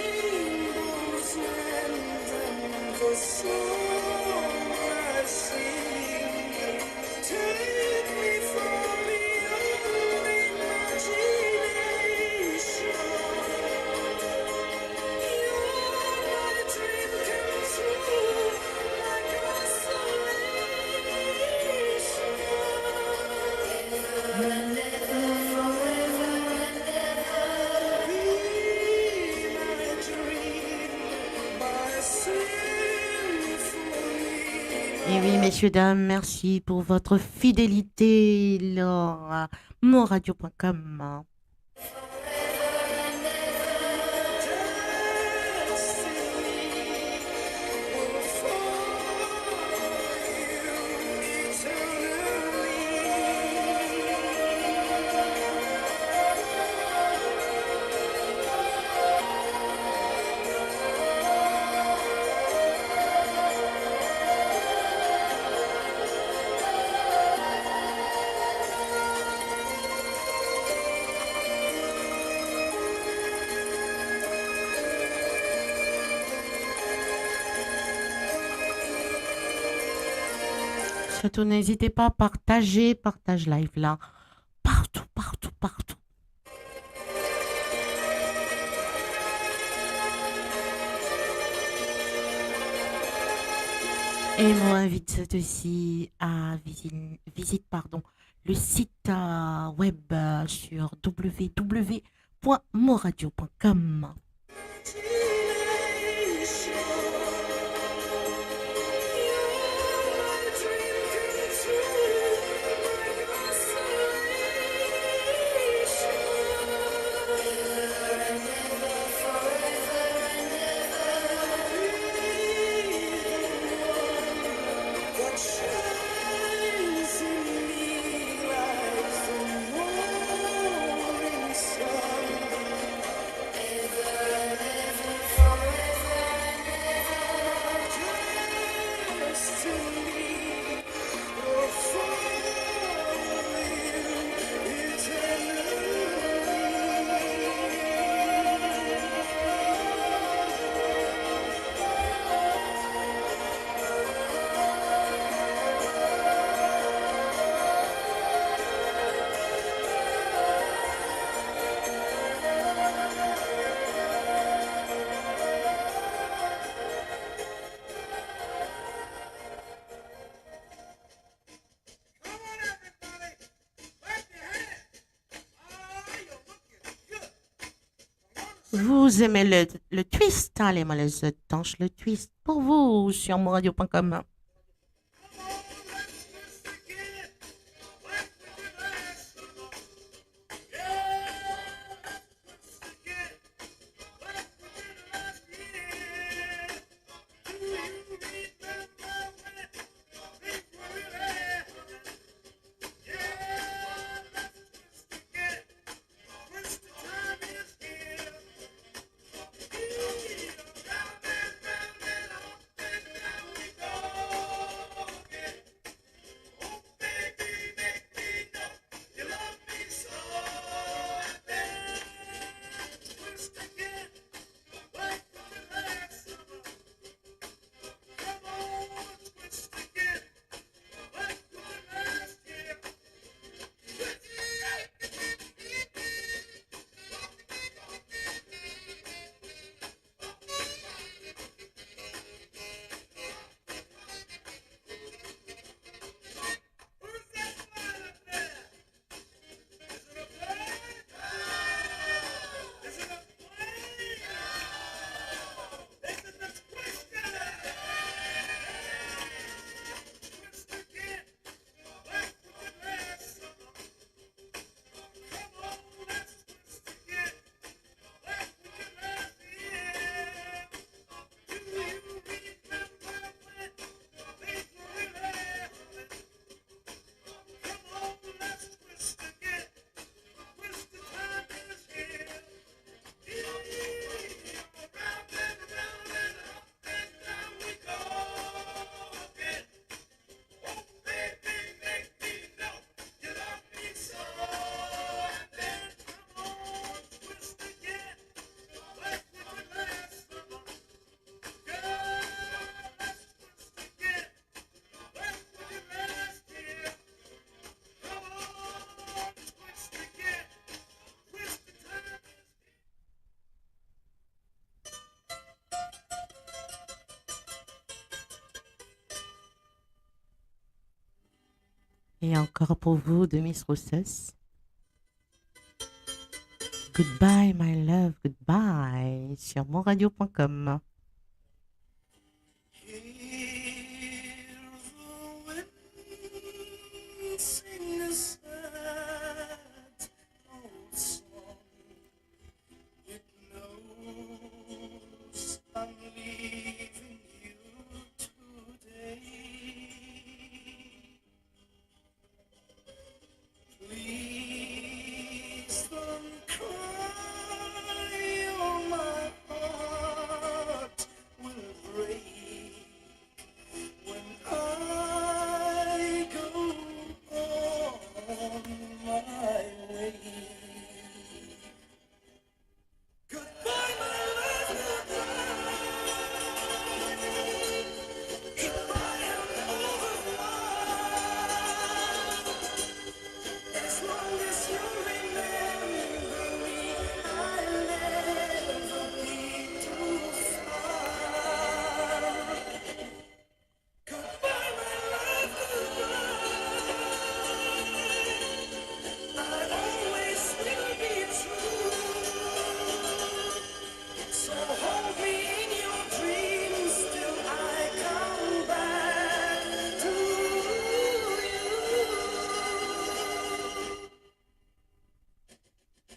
rainbow's end, and the song I sing. Take me from beyond imagination. You're my dream come true, my consolation. Be my dream, my symphony. Et oui, messieurs, dames, merci pour votre fidélité. Laure, monradio.com. Surtout, n'hésitez pas à partager, partage live là. Partout, partout, partout. Et moi, invite aussi à visite le site web sur www.moradio.com. Vous aimez le twist, hein, les malaises tanches, le twist pour vous sur monradio.com. Et encore pour vous de Miss Rousses. Goodbye, my love, goodbye sur monradio.com. Hear the wind sing a sad old song. It knows I'm leaving you today. Please don't cry, or my heart will break when I go on my way. Goodbye, my love, goodbye. Goodbye and au revoir. As long as you remember me, I'll never be too far. Goodbye, my love, goodbye. I always will be true. So hold me in your dreams till I come back to you.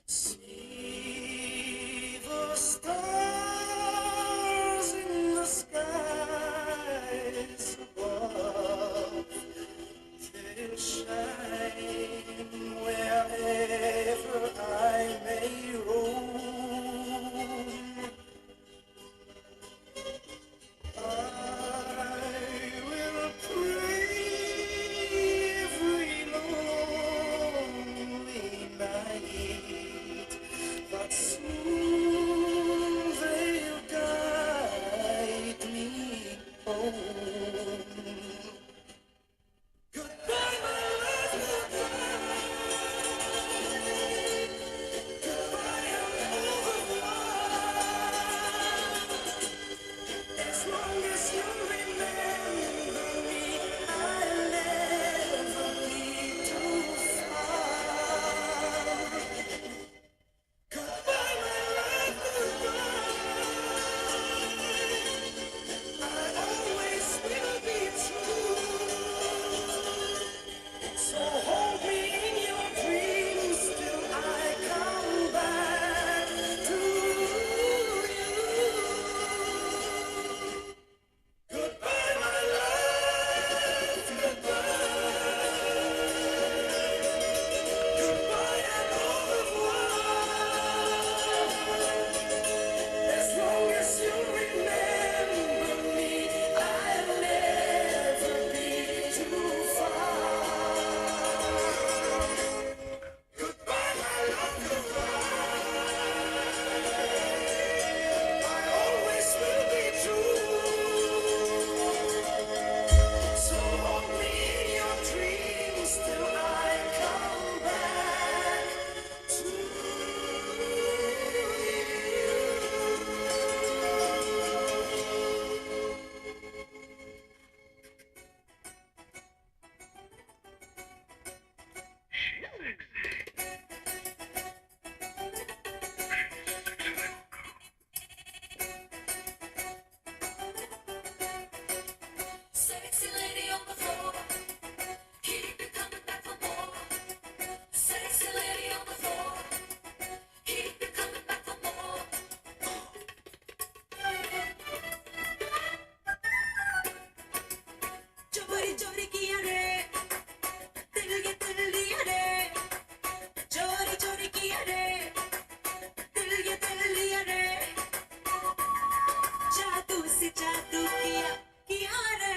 See the stars in the skies above. They'll shine wherever I may roam. I will pray every lonely night that soon they'll guide me home. Goodbye, my love, goodbye. Goodbye and au revoir. As long as you remember me, I'll never be too far. Goodbye, my love, goodbye. I always will be true. So hold me in your dreams till I come back to you. Goodbye, my love, goodbye. Goodbye and au revoir. As long as you remember me, I'll never be too far. Goodbye, my love, goodbye. I always will be true. So hold me in your dreams till I come back to you. Sexy lady on the floor, keep it coming back for more. Sexy lady on the floor, keep it coming back for more. चोरी चोरी किया रे, दिल लिया रे. चोरी चोरी किया रे, दिल लिया रे. जादू से जादू किया रे.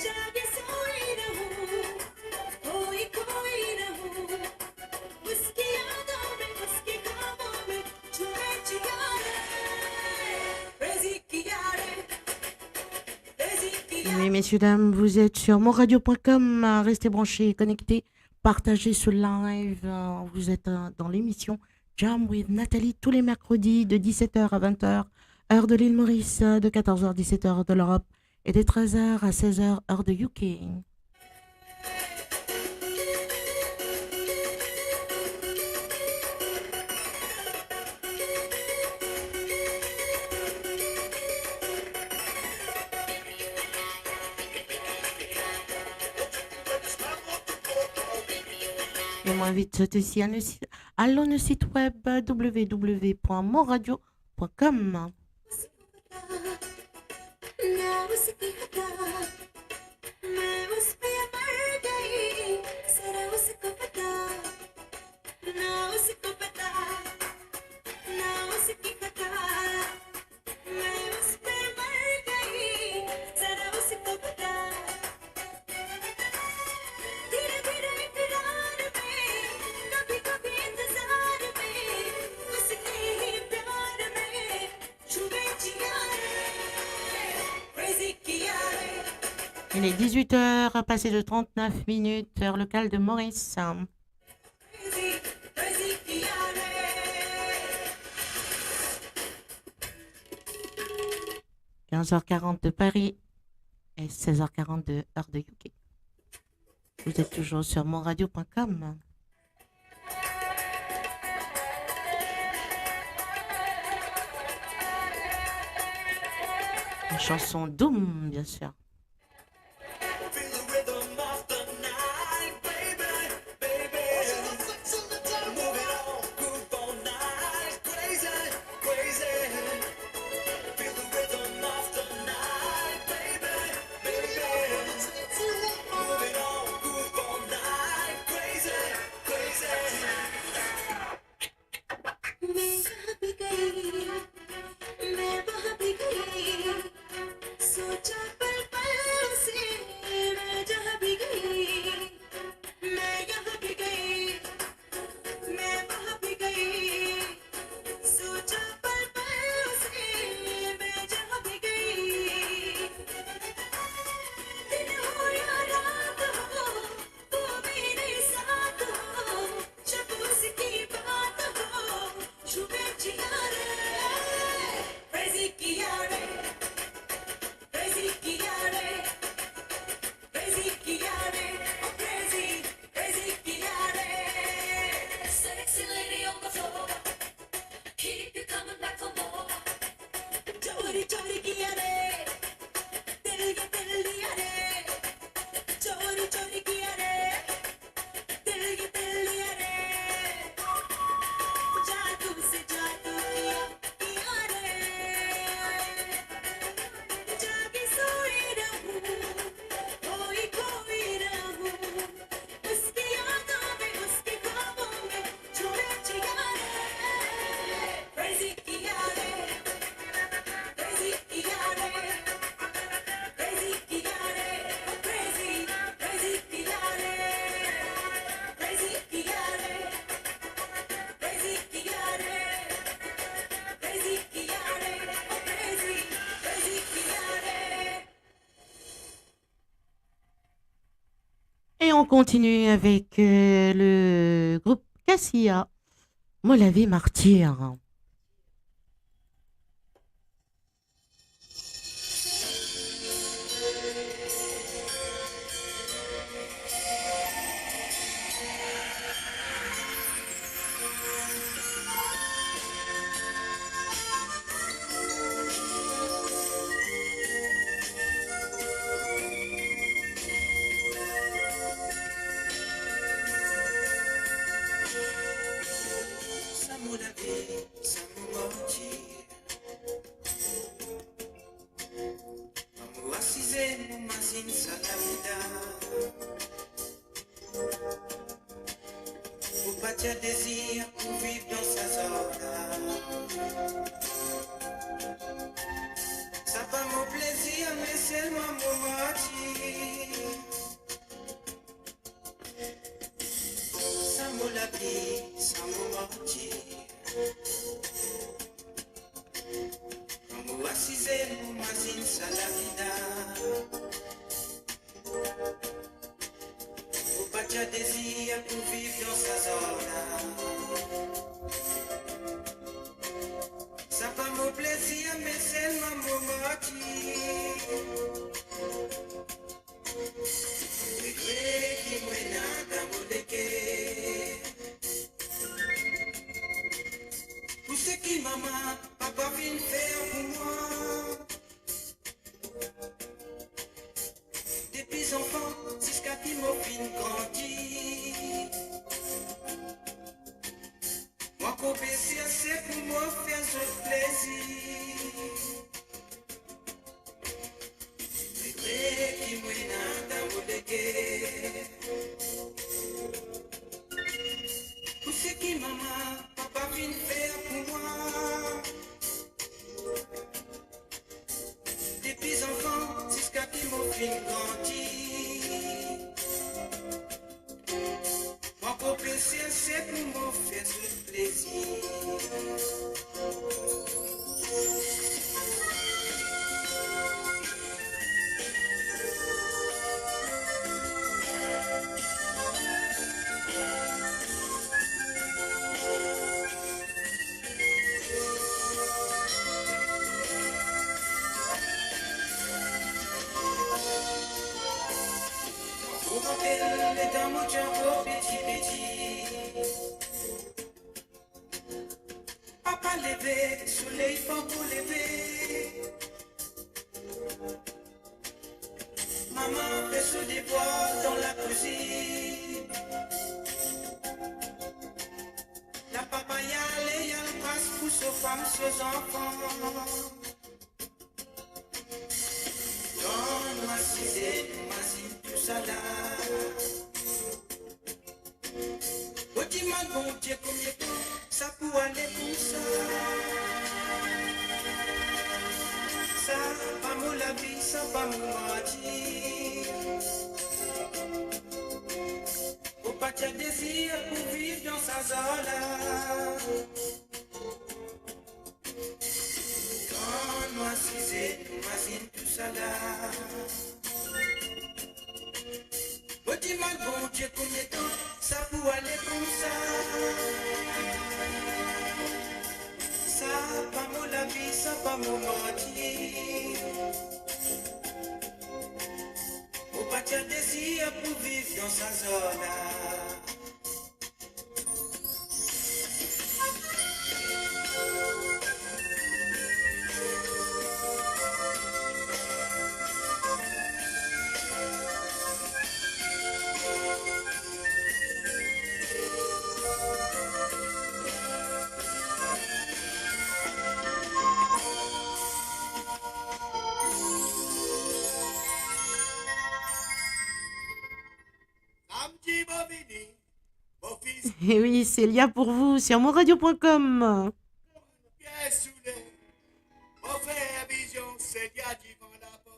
जागे सोई रहूं, खोई रहूं. उसकी यादों में, उसके ख्वाबों में छुए जिया रे. Crazy किया रे, crazy किया. Oui, messieurs, dames, vous êtes sur monradio.com. Restez branchés, connectés, partagez ce live. Vous êtes dans l'émission Jam with Nathalie tous les mercredis de 17h à 20h, heure de l'île Maurice, de 14h à 17h de l'Europe et de 13h à 16h, heure de UK. Fais-moi vite sauter ici. Allons le site web www.monradio.com. मैं उसकी हटा मैं उस पे मर गई जरा उसको पता ना उसको पता ना उसकी हटा मैं उस पे मर गई जरा उसको पता धीरे धीरे इकरार में कभी कभी इंतजार में उसके ही प्यार में छुपे जिया crazy किया रे Il est 18h, passé de 39 minutes, heure locale de Maurice. crazy crazy किया रे 15h40 de Paris et 16h42 heure de UK. Vous êtes toujours sur monradio.com. Une chanson Doom, bien sûr. Feel the rhythm of the night, baby, baby. Move it on, groove all night, crazy, crazy. Feel the rhythm of the night, baby, baby. Move it on, groove all night, crazy, crazy. मैं कहाँ भी गई मैं वहाँ भी गई सोचा पल पल से मैं जहाँ भी गई मैं यहाँ भी गई मैं वहाँ भी गई सोचा पल पल से मैं जहाँ भी गई दिन हो या रात हो वो मेरे साथ हो जब उसकी बात हो छुपे जिया रे crazy किया रे crazy किया रे crazy किया रे oh crazy crazy किया रे sexy lady on the floor keep you coming back for more चोरी चोरी किया रे दिल ये दिल लिया रे चोरी चोरी किया रे दिल ये दिल लिया रे जादू से जादू किया रे जागी सोई रहूं खोई खोई रहूं उसकी यादों में उसके ख्वाबों में छुए जिया रे crazy किया रे crazy किया रे crazy किया रे oh crazy crazy किया रे crazy किया रे crazy किया रे crazy किया रे oh crazy crazy किया रे Et on continue avec le groupe Cassia, Moi la vie martyre. Ça m'a la vie, ça m'a menti. Vamos assise numa zinsa da vida. Pour bâtir désir, pour vivre dans sa zone. Ça pas mon plaisir, mais seulement mon moitié. Ça m'a la vie, ça m'a menti. Vamos assise numa zinsa da vida. Pour bâtir désir, pour vivre dans sa zone. Ça pas mon plaisir, mais seulement mon moitié. Qui mène dans mon déquet. Tout ce qui maman, papa vient faire pour moi. Depuis enfant, jusqu'à qui mon fin grandit. les dents mon encore petit petit. Papa levé, soleil fort pour lever. Maman fait son devoir dans la cuisine. La papaya, les y'a passe pour ses femmes, ses enfants. Quand moi c'est tout ça là. Au dimanche, bon Dieu, combien de temps ça pour aller pour ça? Ça, pas mon la vie, ça, pas mon mardi. Au pas de désir pour vivre dans sa zone. Quand moi c'est tout ça là. Au dimanche, bon Dieu, combien de temps ça pour aller comme ça? Ça, pas mon la vie, ça, pas mon mardi. Au pas de désir pour vivre dans sa zone. Samedi, mon vini, mon fils Et oui, Célia pour vous sur monradio.com. bien saoulé. Mon frère vision, c'est Dieu qui vend la peau.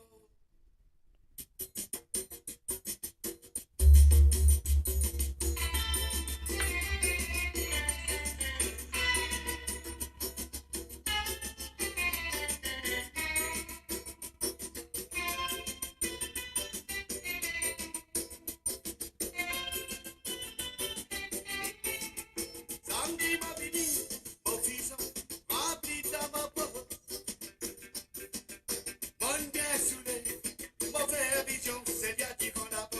Samedi, mon vini, mon fils, rempli dans ma peau. Mon bien saoulé, mon frère vision, c'est Dieu qui vend la peau.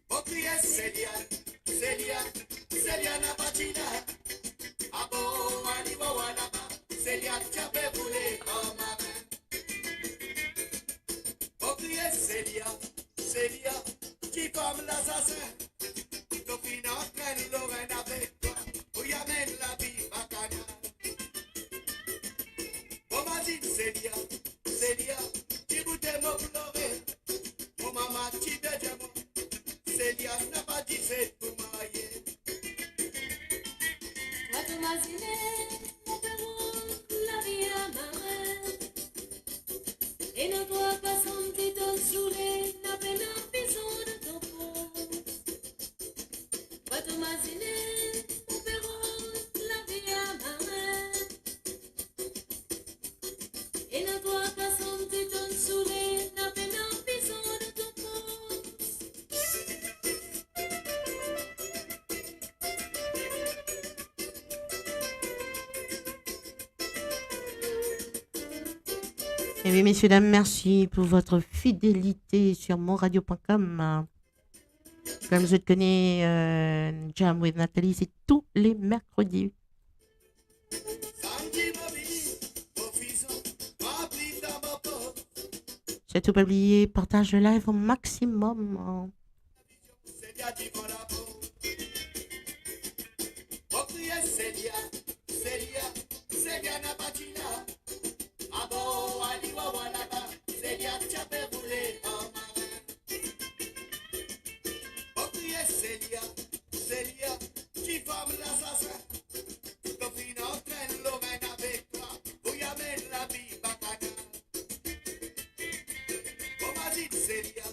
Mon crier, Célia n'a pas dit là. Ah bon, Ali Wawanaba, Célia, tu as fait bouler en marin. Mon crier, Célia, qui forme l'assassin. Ton fin entraîne Lorraine avec toi, où y amène la vie bacchanale. Mon m'a dit Célia, tu boutais mon pleurer. Mon maman, tu déjà mon. Célia n'a pas dit c'est pour marier. Toi, Thomasine, mon père, la vie à marin. Et nos trois passants qui t'ont saoulé, la peine en bison de ton peau. Toi, Thomasine, mon père, la vie à marin. Et nos trois passants qui t'ont saoulé, la peine en bison de ton peau. Et oui, messieurs, dames, merci pour votre fidélité sur monradio.com. Comme je te connais, Jam with Nathalie, c'est tous les mercredis. Samedi, mon vini, mon fils, rempli dans ma peau. C'est tout oublié, partage le live au maximum. Célia qui vend la peau. Mon crier, Célia n'a pas dit là. Ah bon, Ali Wawanaba, Célia, tu as fait bouler en marin. Mon crier, Célia, qui forme l'assassin. Ton fin entraîne Lorraine avec toi, où y amène la vie bacchanale. On m'a dit Célia,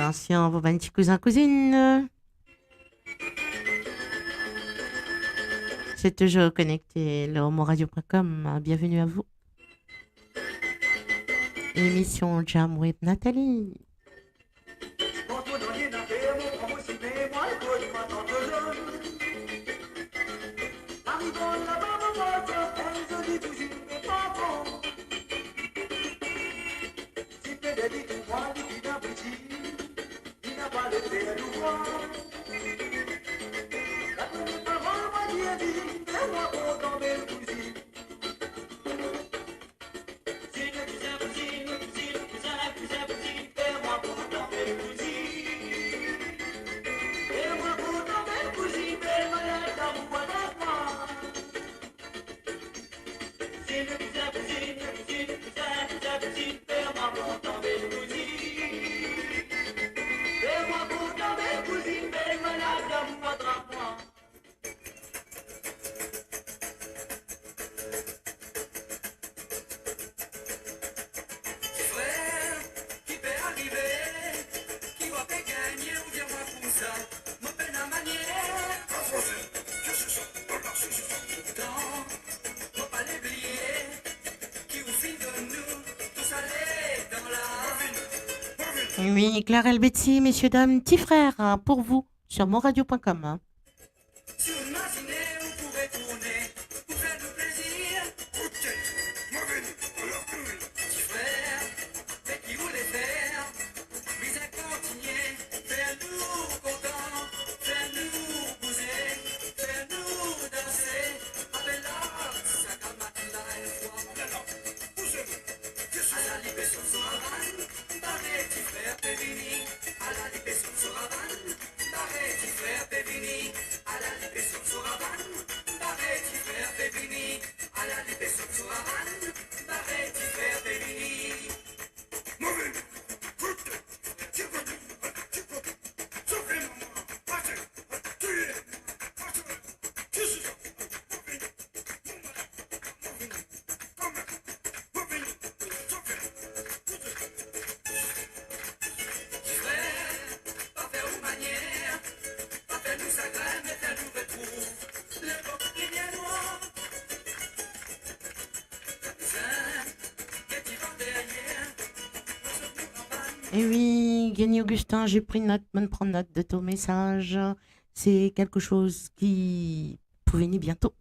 Attention, vos petits cousins, cousines. C'est toujours connecté, le homoradio.com. Bienvenue à vous. Émission Jam with Nathalie. Oui, Clara Elbetsi, messieurs, dames, petit frère, hein, pour vous, sur monradio.com. Hein. Si vous imaginez, vous pouvez tourner, pour faire du plaisir. Ok, Marvin, alors petit frère, mais qui voulait faire, mais à continuer, faire-nous content, faire-nous bouger, faire-nous danser, avec l'art, ça calme une fois. Alors, bougez-vous, à la libération sur Havane, barré, petit frère, t'es venu, à la libération sur Havane, barré, petit frère, t'es venu. À la libération sur Havane, barré, petit frère, t'es venu. À la libération sur Havane, barré, petit frère, t'es venu. Mauvais, écoute, tu peux, souffle, maman, passez, tu es, tu suis, Et oui, Gagné Augustin, j'ai pris note, bonne prendre note de ton message. C'est quelque chose qui peut venir bientôt.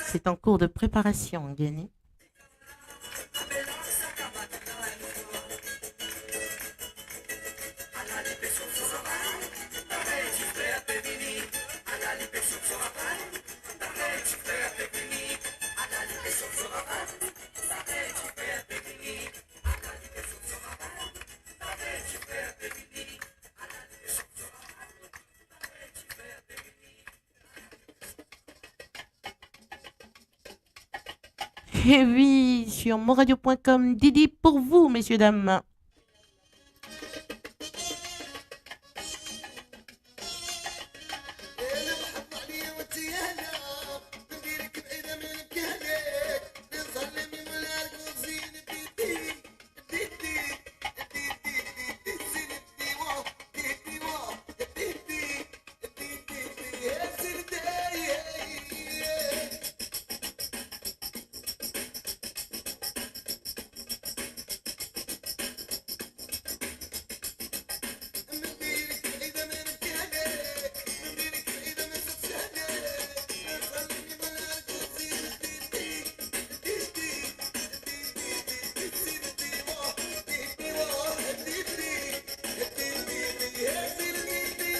C'est en cours de préparation, Gagné. Et oui, sur monradio.com, Didi pour vous, messieurs, dames.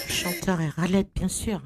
Chanteur et ralette, bien sûr.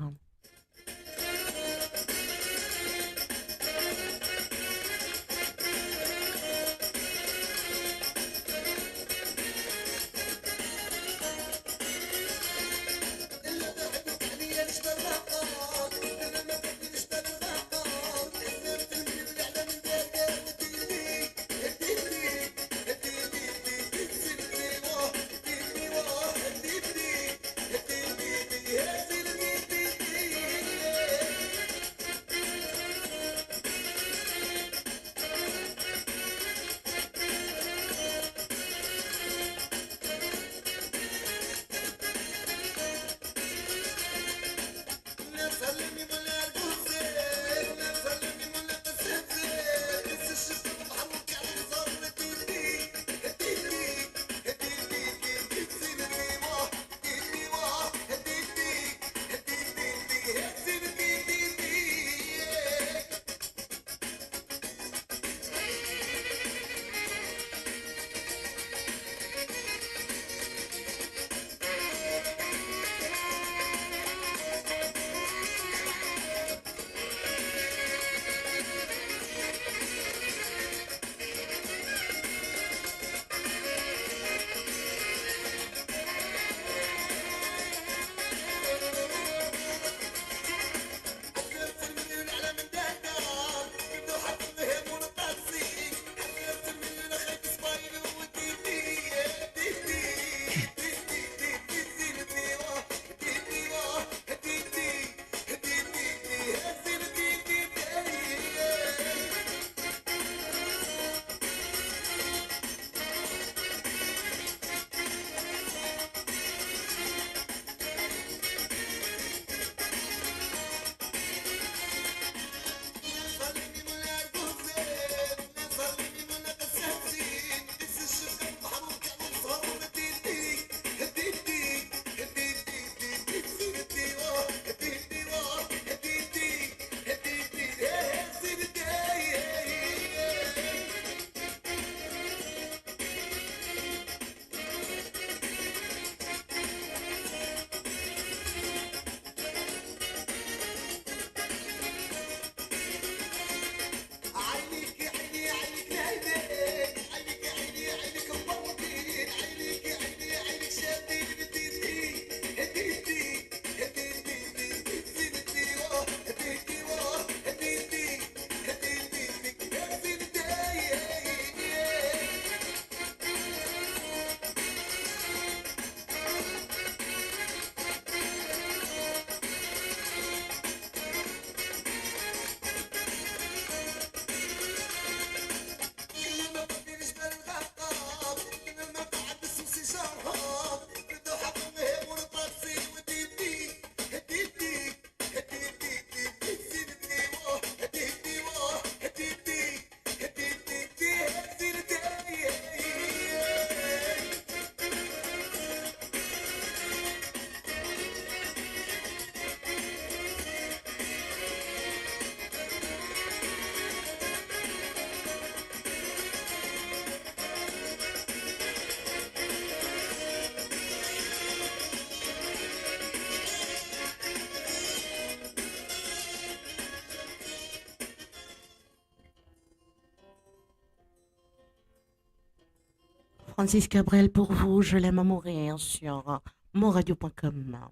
Francis Cabrel pour vous, je l'aime à mourir sur monradio.com.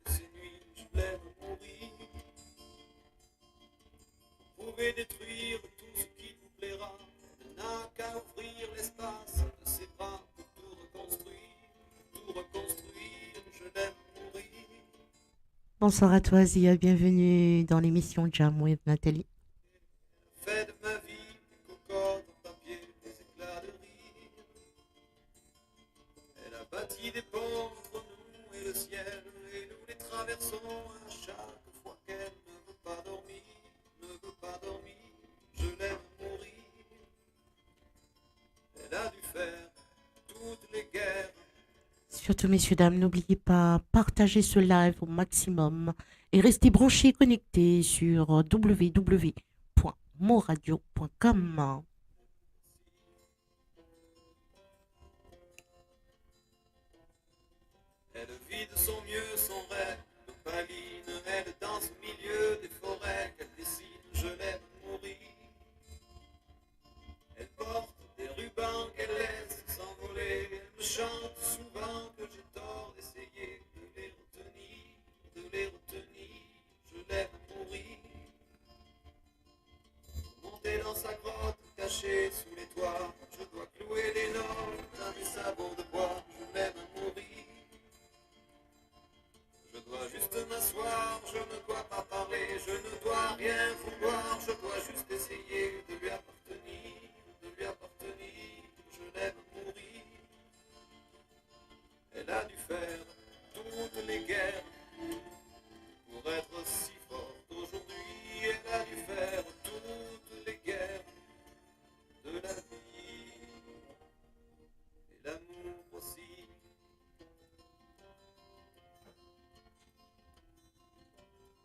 Ces nuits, je l'aime mourir. Vous pouvez détruire tout ce qui vous plaira. Elle n'a qu'à ouvrir l'espace de ses bras pour tout reconstruire. Tout reconstruire, je l'aime mourir. Bonsoir à toi Zia, bienvenue dans l'émission Jam with Nathalie. Fait de ma vie des cocottes en papier, des éclats de rire. Elle a bâti des ponts entre nous et le ciel, et nous les traversons à chaque fois qu'elle ne veut pas dormir, ne veut pas dormir. Je l'aime mourir. Elle a dû faire toutes les guerres. Surtout messieurs, dames, n'oubliez pas, partagez ce live au maximum et restez branchés, connectés sur www.moradio.com. Elle vit de son mieux son rêve, opaline, elle danse au milieu des forêts qu'elle dessine, je l'aime mourir. Elle porte des rubans qu'elle laisse s'envoler, elle me chante souvent que j'ai tort d'essayer de les retenir, je l'aime mourir. Monter dans sa grotte, cachée sous les toits, je dois clouer les notes dans mes sabots de bois, je l'aime mourir. Je dois juste m'asseoir, je ne dois pas parler, je ne dois rien vouloir, je dois juste essayer de lui appartenir, je l'aime mourir. Elle a dû faire toutes les guerres pour être si forte aujourd'hui, elle a dû faire toutes les guerres de la vie et l'amour aussi.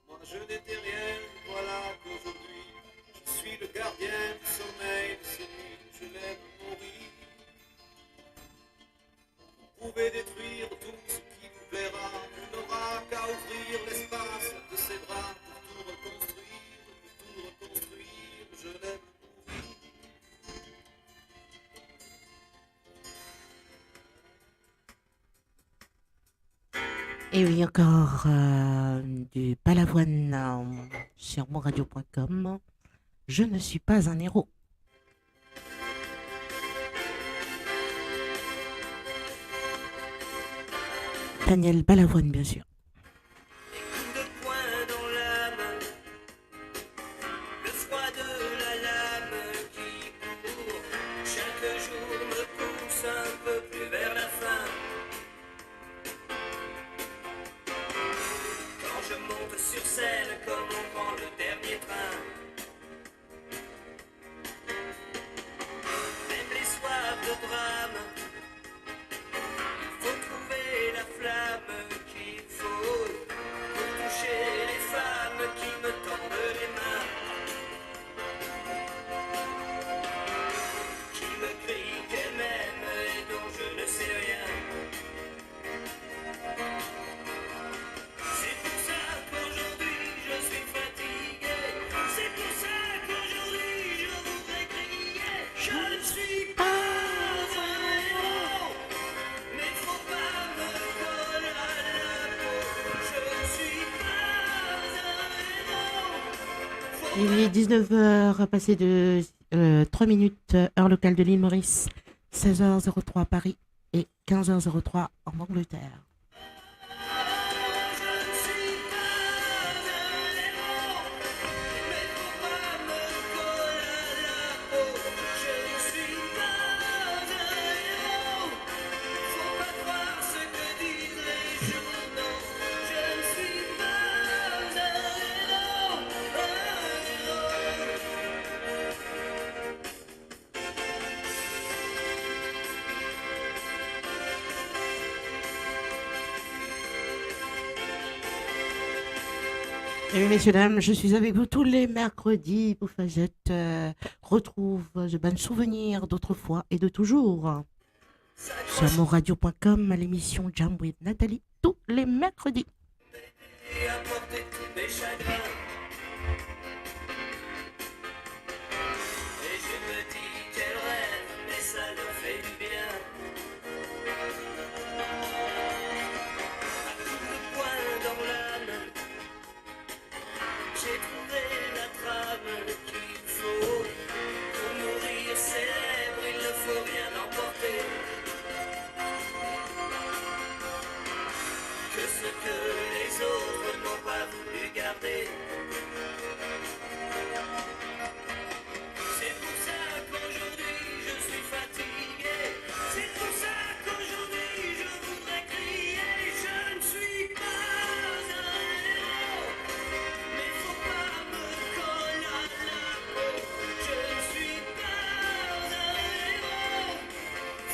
Moi je n'étais rien, voilà qu'aujourd'hui je suis le gardien du sommeil de ces nuits, je l'aime mourir. Vous pouvez détruire tout ce qui vous plaira, on n'aura qu'à ouvrir l'espace de ses bras pour tout reconstruire, je l'aime mourir. Et oui, encore du Balavoine sur monradio.com. Je ne suis pas un héros. Daniel Balavoine, bien sûr. Des coups de poing dans l'âme, le froid de la lame qui court, chaque jour me pousse un peu plus vers la fin. Quand je monte sur scène comme on prend le dernier train, même les soirs de drame, il faut trouver la flamme qu'il faut pour toucher les femmes qui me tendent les mains, qui me crient qu'elles m'aiment et dont je ne sais rien. C'est pour ça qu'aujourd'hui je suis fatigué, c'est pour ça qu'aujourd'hui je voudrais crier. Je ne suis pas un héros, mais faut pas me coller à la peau. Je ne suis pas un héros. Il est 19h, passé de 3 minutes, heure locale de l'île Maurice, 16h03 à Paris et 15h03 en Angleterre. Et oui, messieurs, dames, je suis avec vous tous les mercredis pour Fazette. Retrouve de bons souvenirs d'autrefois et de toujours. Sur monradio.com, à l'émission Jam with Nathalie, tous les mercredis. Et apporter tous mes chagrins. Et je me dis qu'elle rêve, mais ça leur fait du bien. ce que les autres n'ont pas voulu garder. C'est pour ça qu'aujourd'hui je suis fatigué. C'est pour ça qu'aujourd'hui je voudrais crier. Je ne suis pas un héros, mais faut pas me coller à la peau. Je ne suis pas un héros,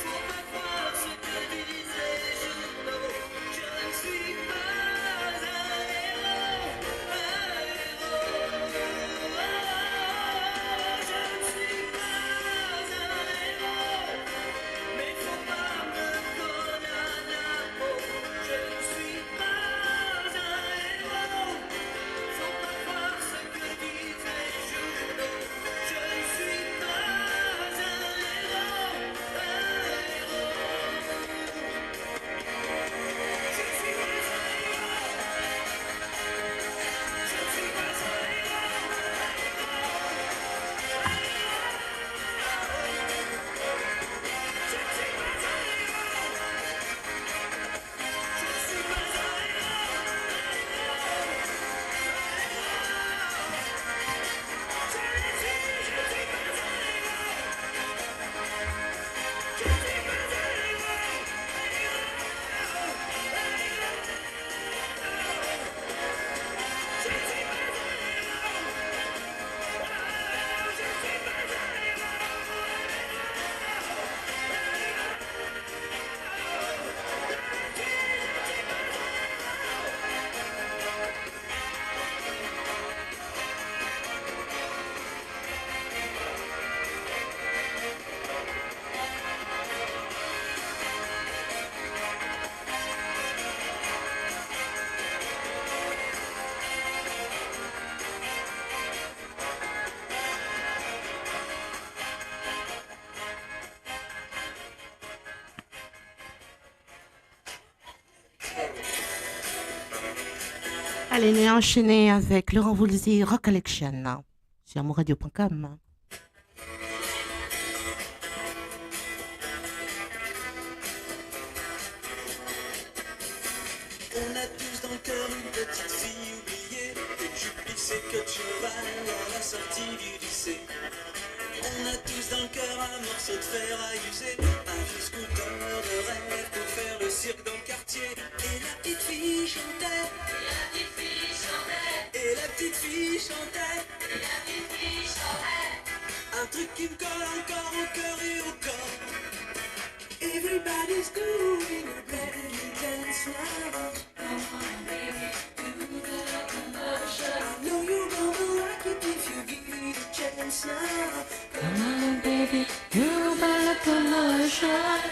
faut pas croire ce que disent les journaux. Je ne suis pas un héros, je ne suis pas un héros, mais faut pas me coller à la peau. Je ne suis pas un héros, faut pas croire ce que disent les journaux. Je ne suis pas un héros, je suis pas un Allez, on est enchaîné avec Laurent Voulzy, Rock Collection, sur amourradio.com. On a tous dans le cœur une petite fille oubliée, une jupe plissée que de cheval à la sortie du lycée. On a tous dans le cœur un morceau de fer à user, un vieux scooter de rêve pour faire le cirque dans le quartier. Et la petite fille chantait, et la petite fille chantait, un truc qui me colle encore au cœur et au corps. Everybody's doing a belly dance now. I know you're gonna like it if you give it a chance now. Come on, baby, you better come on, shine.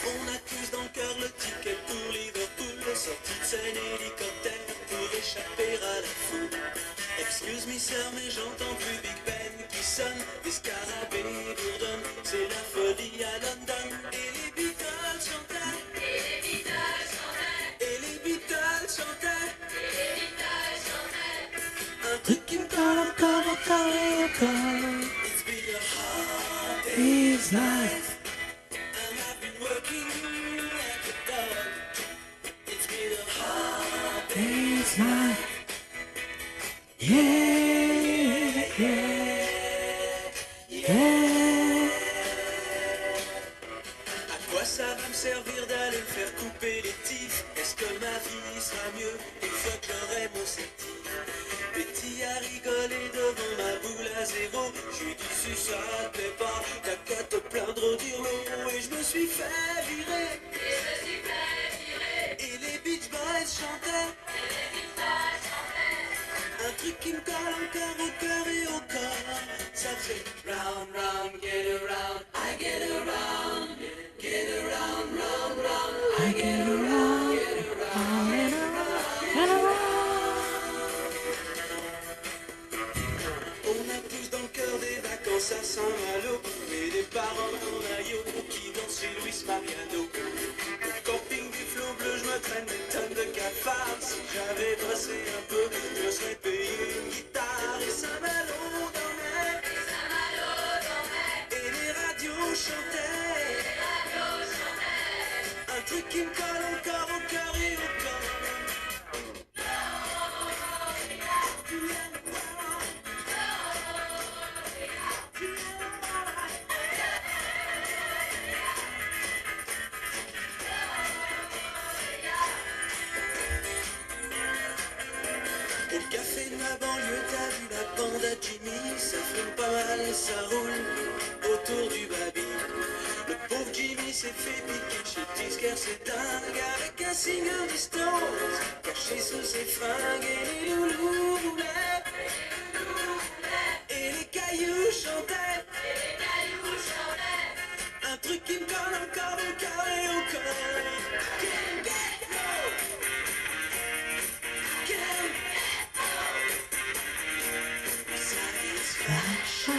On a tous dans le cœur le ticket pour Liverpool, sortie de scène hélicoptère pour échapper à la foule. Excuse me sœur, mais j'entends plus Big Ben qui sonne, des scarabées bourdonnent, c'est la folie à London. Et les Beatles chantaient, et les Beatles chantaient, et les Beatles chantaient, et les Beatles chantaient, un truc qui me colle encore au corps et au corps. It's been a hard day's life, and I've been working like a dog. It's been a hard day's life. Yeah, yeah, yeah. À quoi ça va me servir d'aller me faire couper les tifs? Est-ce que ma vie sera mieux une fois que j'aurai mon certif? Betty a rigolé devant ma boule à zéro. Je lui dis si ça te plaît pas, t'as qu'à te plaindre au dire et je me suis fait virer. Et les Beach Boys chantaient, un truc qui me colle encore au cœur et au corps. Ça fait round, round, get around, I get around, get around, round, round, I get around, get around, get around, get around. On a tous dans le cœur des vacances à Saint-Malo, et des parents en maillot qui dansent chez Luis Mariano. Au camping du flot bleu, je me traîne des tonnes de cafards. Si j'avais bossé un peu, je me serais payé une guitare et Saint-Malo dormait. Et les radios truc qui me colle encore au cœur et au corps. Au café de ma banlieue, t'as vu la bande à Jimmy, ça fume pas mal et ça roule autour du baby. Le pauvre Jimmy s'est fait piquer chez Tisker, c'est dingue, avec un single distance caché sous ses fringues et les loulous roulaient. Et les cailloux chantaient. Un truc qui me colle encore au cœur et au corps. Can't get no. Can't satisfaction.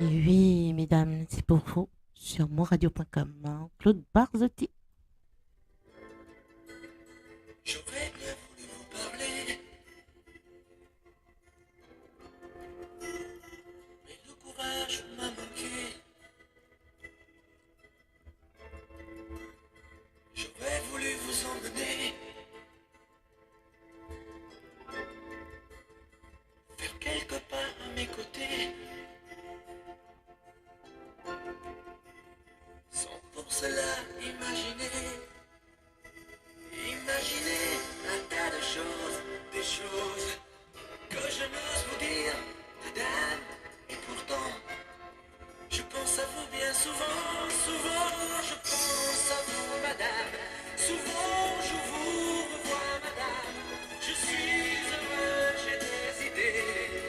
Et oui, mesdames, c'est pour vous sur monradio.com. hein. Claude Barzotti. J'aurais bien voulu vous parler, mais le courage m'a manqué. J'aurais voulu vous emmener faire quelques pas à mes côtés, sans pour cela imaginer un tas de choses, des choses que je n'ose vous dire, madame. Et pourtant, je pense à vous bien souvent, souvent je pense à vous, madame. Souvent je vous revois, madame. Je suis heureux, j'ai des idées.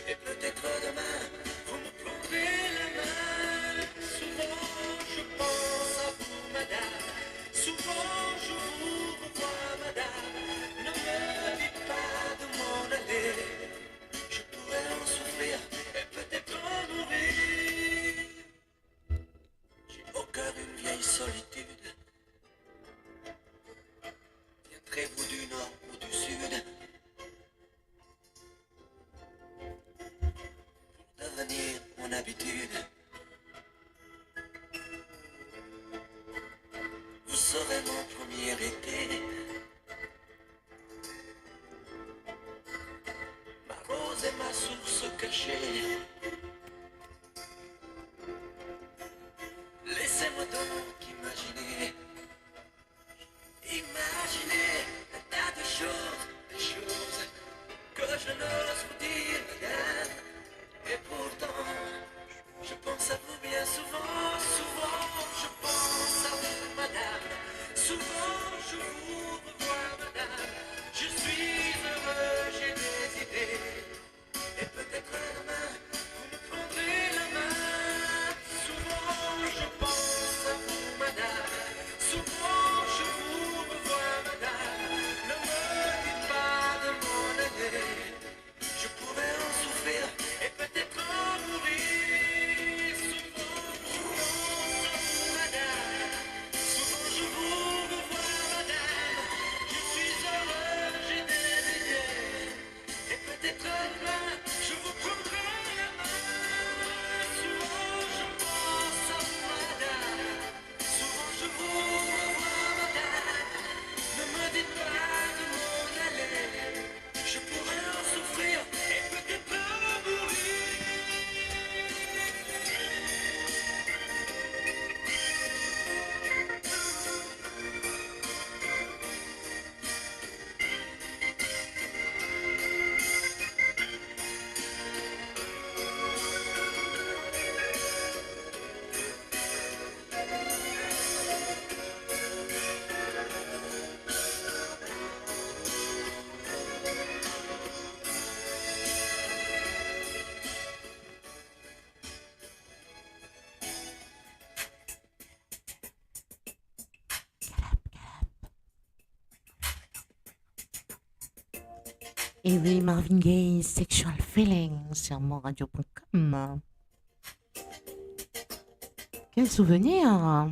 Et peut-être demain, vous me prendrez la main. Souvent je pense à vous, madame. Souvent je vous revois, madame. Ne me dites pas de m'en aller. Je pourrais en souffrir et peut-être en mourir. J'ai au cœur une vieille solitude. Viendrez-vous du nord ou du sud pour devenir mon habitude? Vous serez mon premier été. Ma rose et ma source cachée. Laissez-moi donc imaginer. Imaginer un tas de choses, des choses que je n'ose vous dire, madame. Et pourtant, je pense à vous bien souvent, souvent je pense à vous, madame. Souvent je vous revois, madame. Je suis heureux, j'ai des idées. Et peut-être demain, vous me prendrez la main. Souvent je pense à vous, madame. Souvent je vous revois, madame. Ne me dites pas de m'en aller. Et oui, Marvin Gaye, Sexual Feeling sur monradio.com. Quel souvenir!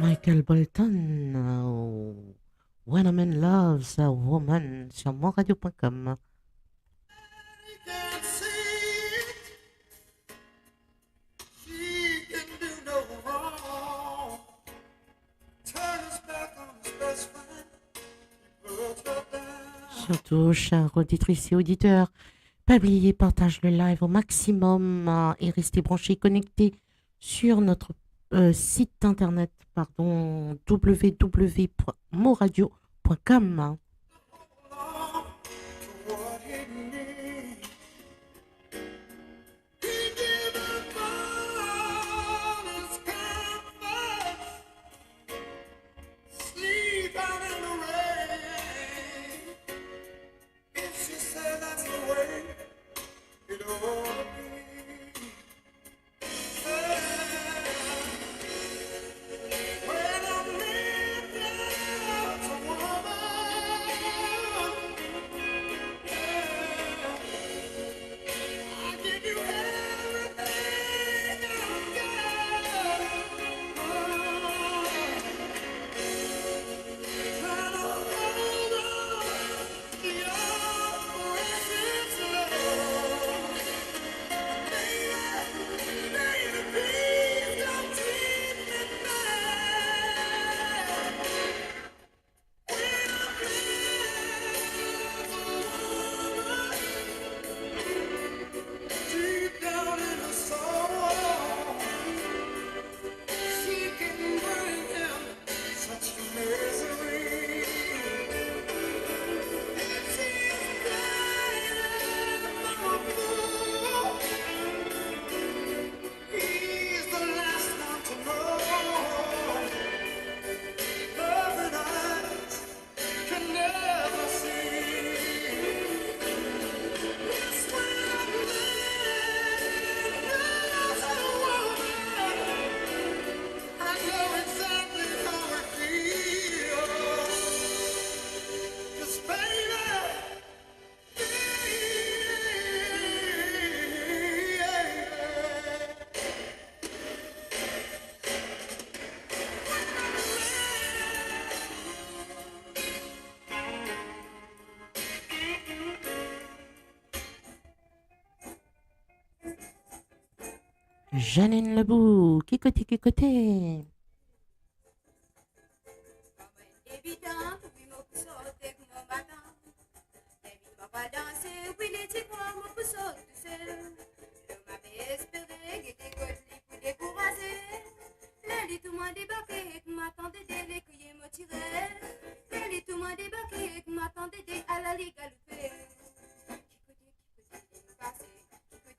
Michael Bolton, When a Man Loves a Woman sur monradio.com. Can't see it. She can do no wrong. Turn his back on his best friend. Put her down. Surtout, chers auditrices et auditeurs, pas oublier, partage le live au maximum et restez branchés, connectés sur notre site internet, www.moradio.com. Janine Lebou, qui côté, qui côté. Évident, oui, mon pouceau, t'es que mon matin. Invite moi pas danser, oui, les petits quoi, mon pouceau, tout seul. Je m'avais espéré, que t'es côté pour décourager. Lundi, tout le monde débarqué, que m'attendait des les couilles me tiraient. Lundi, tout le monde débarqué, que m'attendait des à la ligue galopée.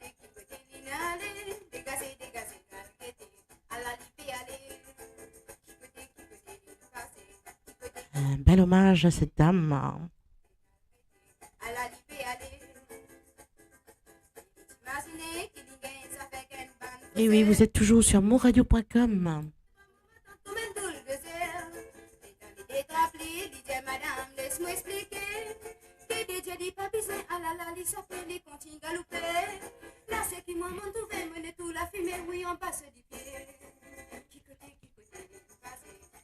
Qui côté, l'inalé, dégagé, dégagé, nalgueté, à la ligue aller. Un bel hommage à cette dame. Et oui, vous êtes toujours sur monradio.com. Laisse-moi expliquer. DJ dit pas besoin, ah là là, les sorties, les contines galoper. Là, c'est qui moi m'en trouve, mener tout la fumée, oui, on passe du pied. Qui côté,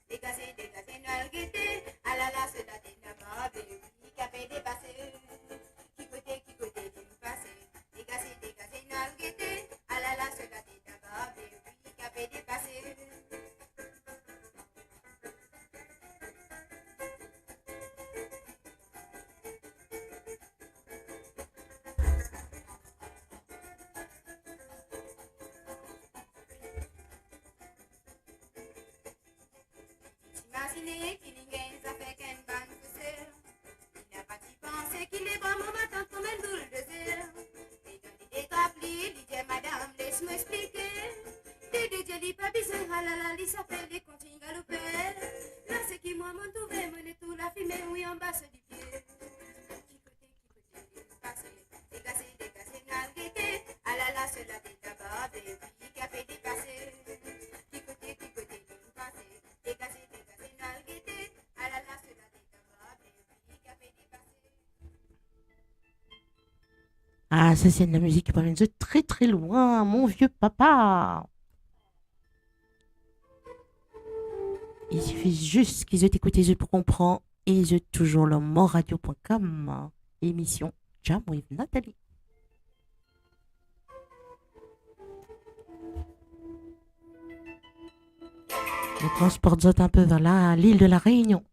dégagé, dégagé, nalgueté. Ah là là, c'est la dernière barbe, oui, qui a fait dépasser. Qui côté, dégagé, dégagé, nalgueté. Ah là là, c'est la dernière barbe, oui, qui a fait dépasser. Imaginez qu'il ninguém ça fait qu'une bonne poussière. Il n'a pas d'y penser qu'il est vraiment matin comme une boule de zère. Et dans l'idée t'appeler, l'idée madame, laisse-moi expliquer. DJ dit pas besoin, ah là là, il s'appelle les contines galoper. Là c'est qui moi m'en trouve, mener tout la fumée, oui en bas du pied. Qui côté, dégagé, nalgueté. Ah là là, c'est la tête à barbe, oui, qui a fait dépasser. Qui côté, dégagé, nalgueté. Ah là là, c'est la tête à barbe, oui, qui a fait dépasser. Ah, ça c'est de la musique qui provient de très très loin, mon vieux papa. Il suffit juste qu'ils aient écouté je pour comprendre et ils ont toujours le monradio.com. Émission Jam with Nathalie. Je transporte un peu vers l'île de la Réunion.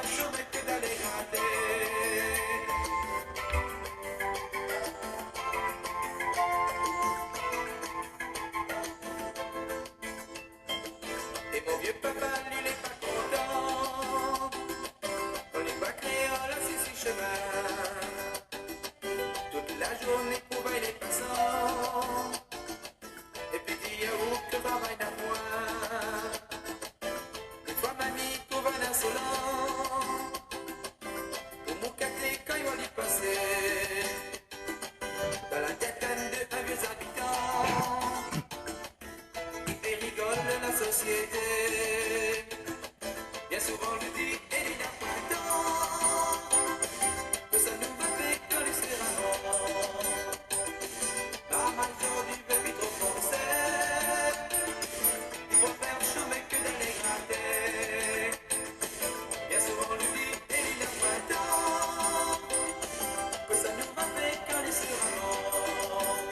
Chemin que d'aller gratter. Bien souvent je dis, et il n'y a pas de temps, que ça nous va faire que les serranos. Pas mal du baby trop français, il faut faire chemin que de les gratter. Bien souvent je dis, et il n'y a pas de temps, que ça nous va faire que les serranos.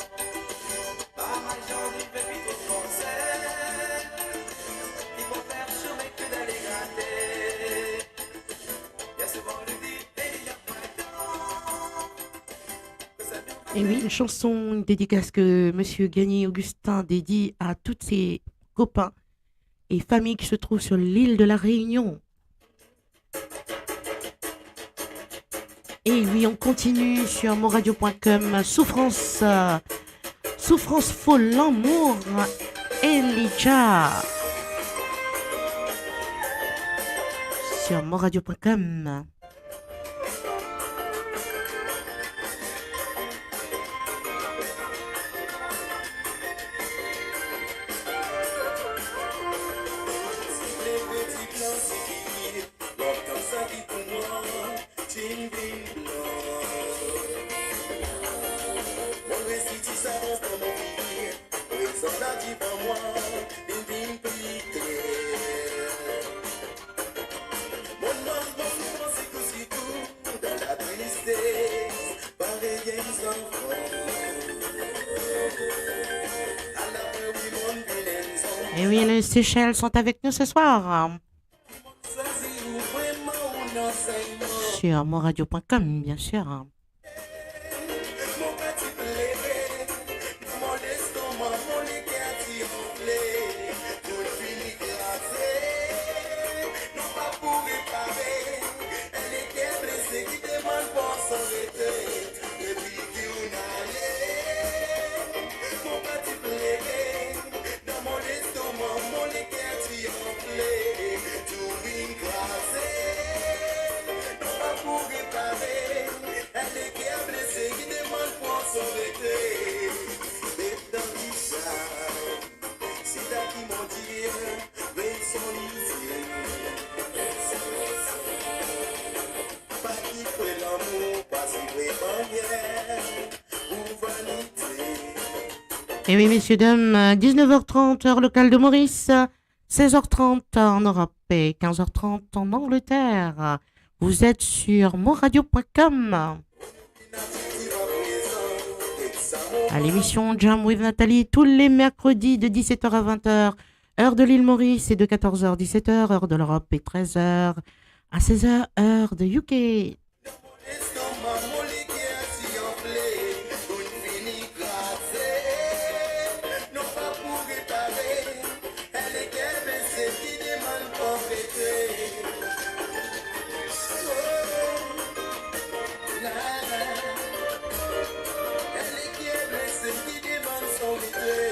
Pas mal du baby trop français, il faut faire chemin que de les gratter. Bien souvent je dis, et il n'y a pas de temps, que ça nous va. Et oui, une chanson, une dédicace que Monsieur Gagné Augustin dédie à tous ses copains et familles qui se trouvent sur l'île de la Réunion. Et oui, on continue sur monradio.com. Souffrance, souffrance folle, l'amour, Elijah. Sur monradio.com. Les petits plans, c'est fini. L'homme comme ça qui pour moi, Tim Bim mon récit, ça avance dans mon vie. Présent là, dit pour moi, Bim Bim Pliqué. Mon nom, mon souffrance, c'est tout, dans la tristesse, pareil, les enfants. À la fin, oui, mon vilain. Et oui, les Seychelles sont avec nous ce soir. Sur monradio.com, bien sûr. Mon petit plaisir, mon estomac, mon écart gonflé, tout fini glacé, non pas pour réparer, elle est blessée qui demande pour s'arrêter, depuis qu'on allait, mon petit plaisir, dans mon estomac, mon écart gonflé, tout fini glacé, non pas pour réparer, elle est blessée qui demande pour s'arrêter. Mais dans l'histoire, c'est là qui m'ont dit, mais son lycée. Pas qui fait l'amour, pas si fait manière, ou vanité. Et oui, messieurs, dames, 19h30, heure locale de Maurice, 16h30 en Europe et 15h30 en Angleterre. Vous êtes sur monradio.com. À l'émission Jam with Nathalie, tous les mercredis de 17h à 20h, heure de l'île Maurice, et de 14h à 17h, heure de l'Europe, et 13h à 16h, heure de UK. L'estomac, mon écart gonflé, tout fini glacé, non pas pour réparer, elle est blessée qui demande pour arrêter. Elle est blessée qui demande son arrêter.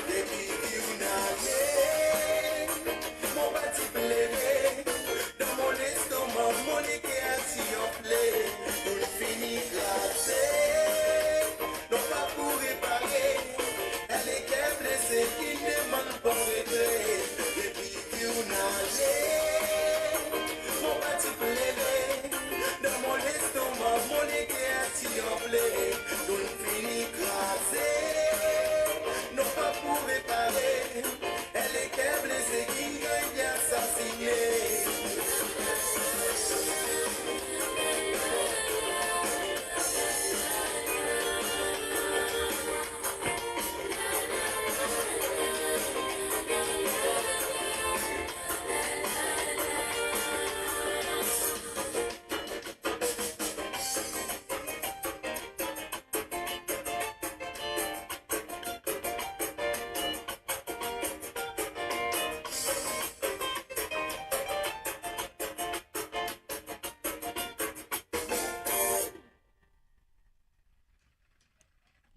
Depuis qu'on allait, mon petit plaisir, dans mon estomac, mon écart gonflé, tout fini glacé.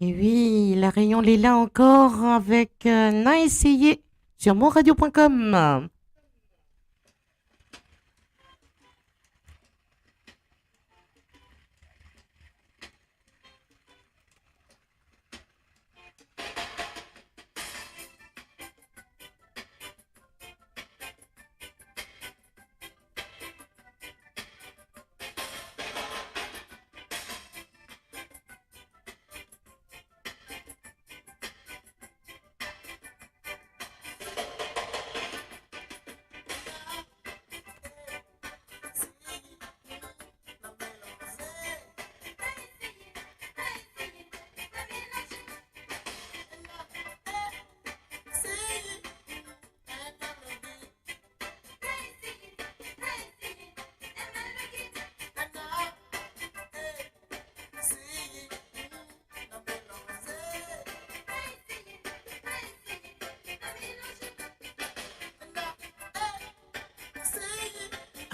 Et oui, la Rayon est là encore avec n'a essayé sur monradio.com.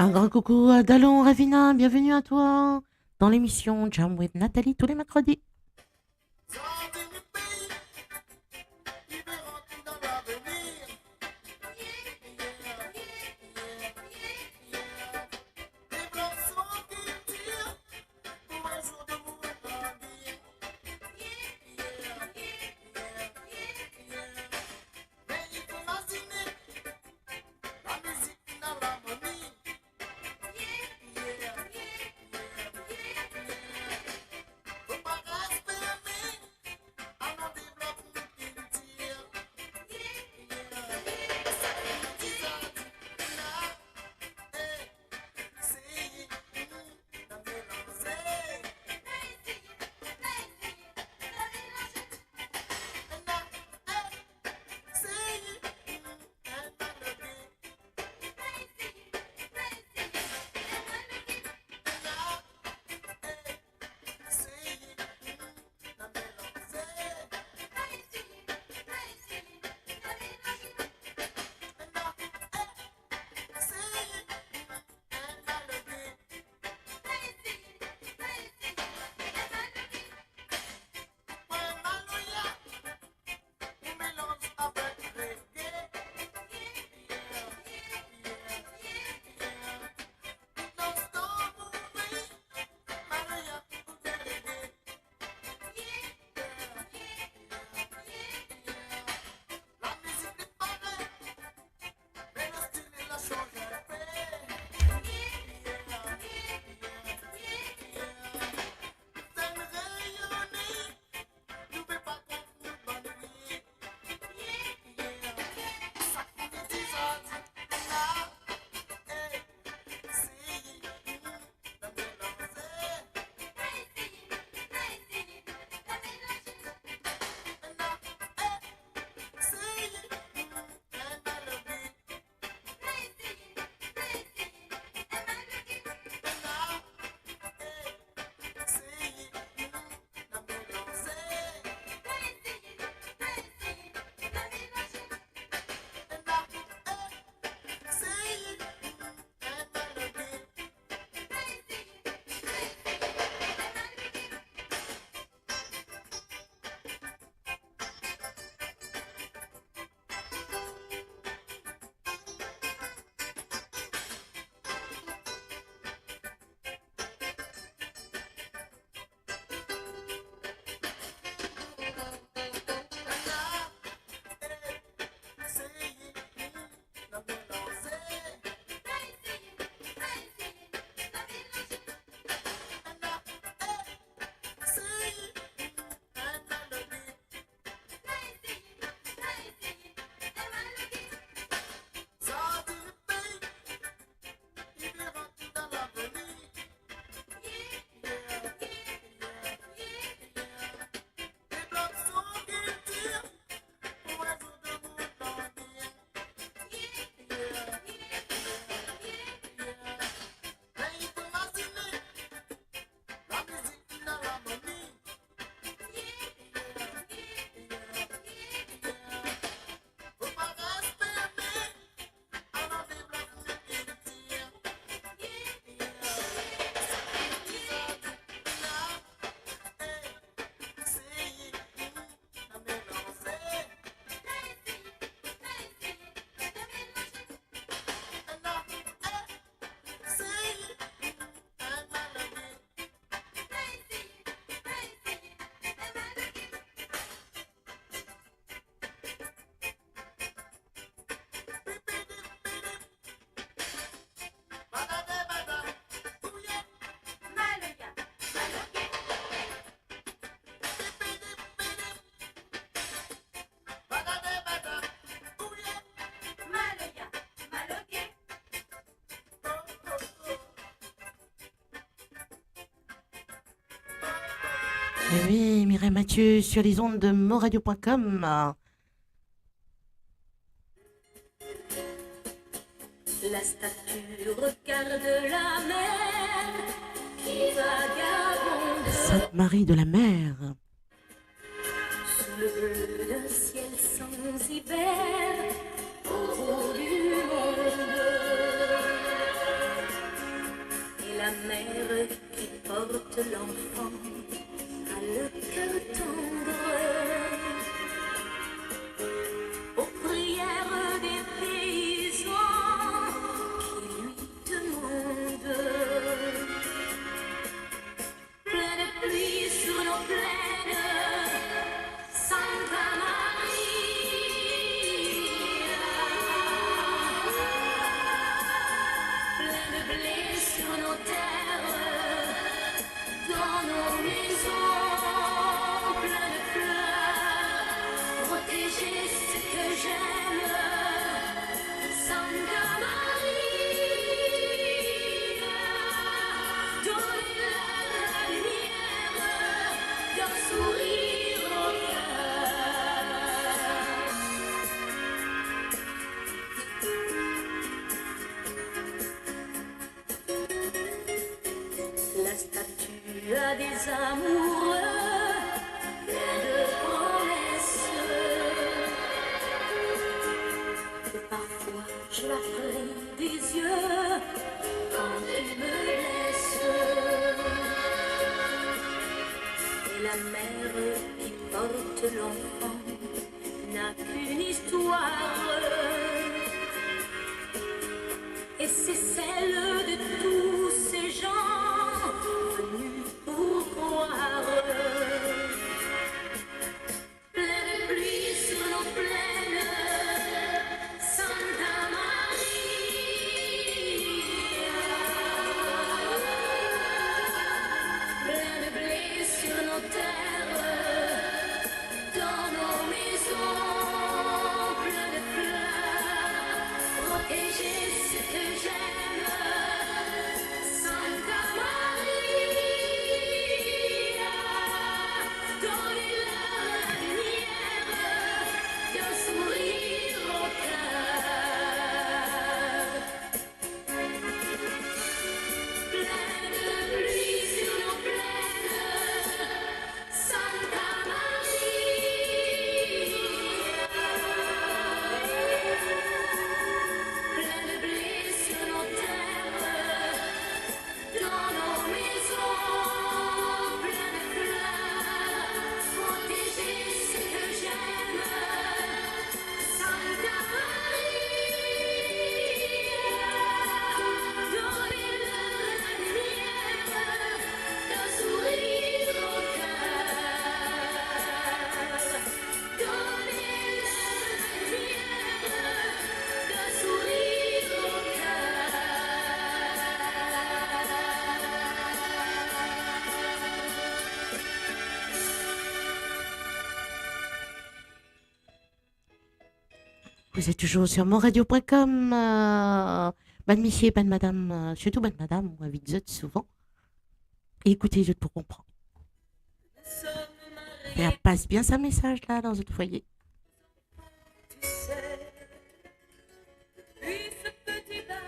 Un grand coucou à Dallon Ravina, bienvenue à toi dans l'émission Jam with Nathalie tous les mercredis. Et oui, Mireille Mathieu sur les ondes de moradio.com. La statue regarde la mer qui vagabonde Sainte-Marie de la Mer. sous le bleu d'un ciel sans hiver au bout du monde. Et la mère qui porte l'enfant a le cœur tendre aux prières des paysans qui lui demandent. Plein de pluie sur nos plaines, Santa Maria. Plein de blé sur nos terres, dans nos maisons. Plein de fleurs, protéger ce que j'aime. Santa Maria, donnez-leur la lumière d'un sourire au cœur. La statue a des amoureux, plein de promesses. Et parfois je la ferai des yeux quand tu me laisses. Et la mère qui porte l'enfant n'a qu'une histoire. Et c'est celle de tous ces gens venus pour croire. Plein de pluie sur nos plaines, Santa Maria. Plein de blé sur nos terres, dans nos maisons. Plein de fleurs, protéger ce que j'aime. Santa Maria, donnez-leur la lumière d'un sourire au cœur. Plein de pluie sur nos plaines, Santa Maria. Plein de blé sur nos terres, dans nos maisons. Plein de fleurs, protéger ce que j'aime. Santa Maria, donnez-leur la lumière d'un sourire au cœur. Donnez-leur la lumière d'un sourire au Vous êtes toujours sur monradio.com. Bonne monsieur, bonne madame, surtout bonne madame, moi vite zut, souvent. Et écoutez, je pour comprendre. Et elle passe bien sa message là dans votre foyer.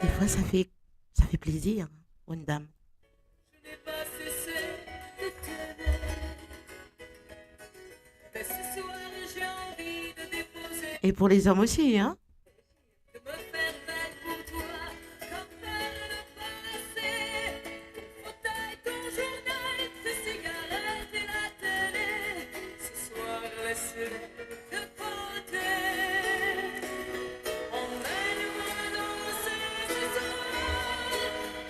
Des fois, ça fait plaisir pour une dame. Je n'ai pas cessé de t'aimer. Mais ce soir j'ai envie de déposer, Et pour les hommes aussi, hein. de me faire belle pour toi, comme faire le passé. Fauteuil, ton journal, tes cigarettes et la télé. Ce soir laisse-les de côté. Emmène-moi danser ce soir.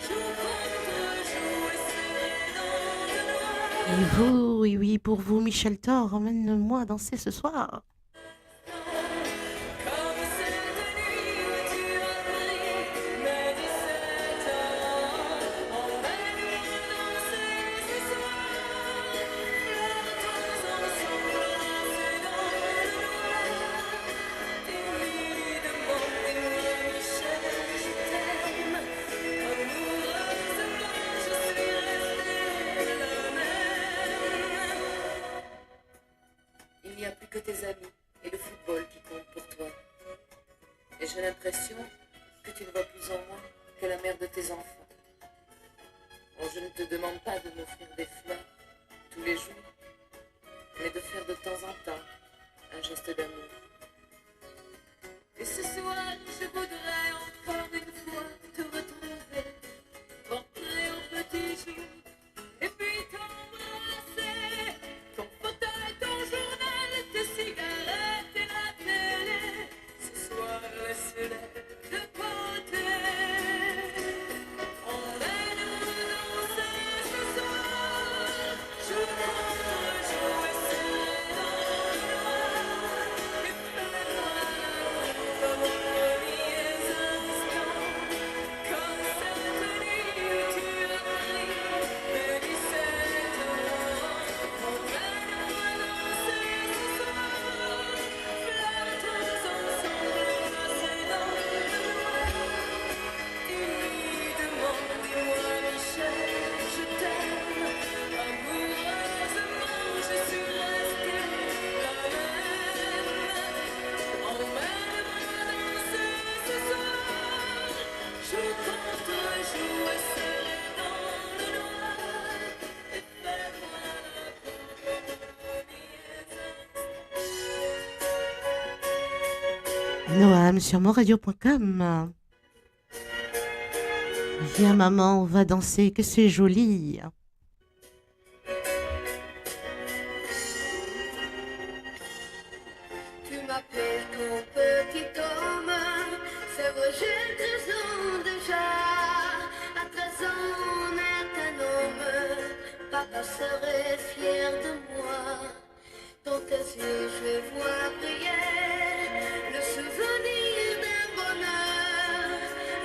Joue contre joue et serré dans le noir. Et vous, oui, oui, pour vous, Michel Thor, emmène-moi danser ce soir. Comme cette nuit où tu as pris mes 17 ans. Emmène-moi danser ce soir. Flottons ensemble enlacés dans le noir. Timidement, dis-moi Michel, je t'aime. Amoureusement, je suis restée la même. que tes amis et le football qui comptent pour toi. Et j'ai l'impression que tu ne vois plus en moi que la mère de tes enfants. Bon, je ne te demande pas de m'offrir des fleurs tous les jours, mais de faire de temps en temps un geste d'amour. Et ce soir, je voudrais encore une fois te retrouver, rentrer au petit jour, et puis t'embrasser. Ton fauteuil, ton journal, tes cigarettes et la télé, ce soir, laisse-les de côté. Emmène-moi danser ce soir, je rentre jouer seul dans le noir, et fais-moi comme aux premiers instants, comme cette nuit où tu as pris mes 17 ans. Emmène-moi danser ce soir, flottons ensemble coincés dans le noir. Timidement, dis-moi Michel, je t'aime. Amoureusement, je suis restée la même. Emmène-moi danser ce soir, je compte jouer seul dans le noir, et fais-moi la Noam sur monradio.com. Viens maman, on va danser, que c'est joli. Tu m'appelles ton petit homme, c'est vrai j'ai 13 ans déjà. À 13 ans on est un homme, papa serait fier de moi. Dans tes yeux je vois briller le souvenir d'un bonheur.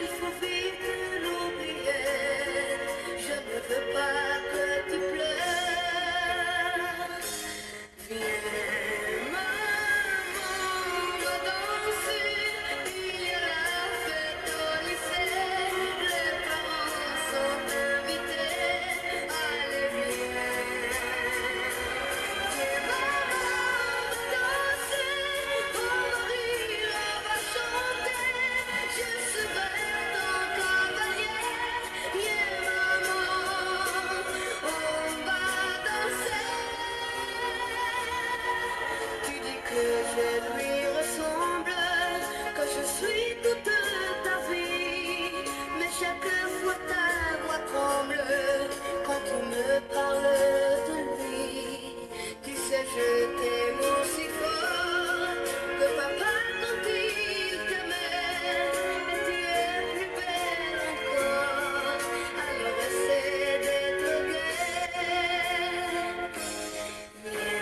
Il faut vite l'oublier, je ne veux pas que tu pleures. Viens maman, on va danser, il y a la fête au lycée, les parents sont invités, allez viens. Viens maman, on va danser, on va rire, on va chanter, je serai ton cavalier. Viens maman, on va danser. Tu dis que je lui ressemble, que je suis toute ta vie, mais chaque fois ta voix tremble quand tu me parles de lui. Tu sais, je t'aime aussi fort que papa quand il t'aimait, et tu es plus belle encore, alors essaie d'être gaie. Viens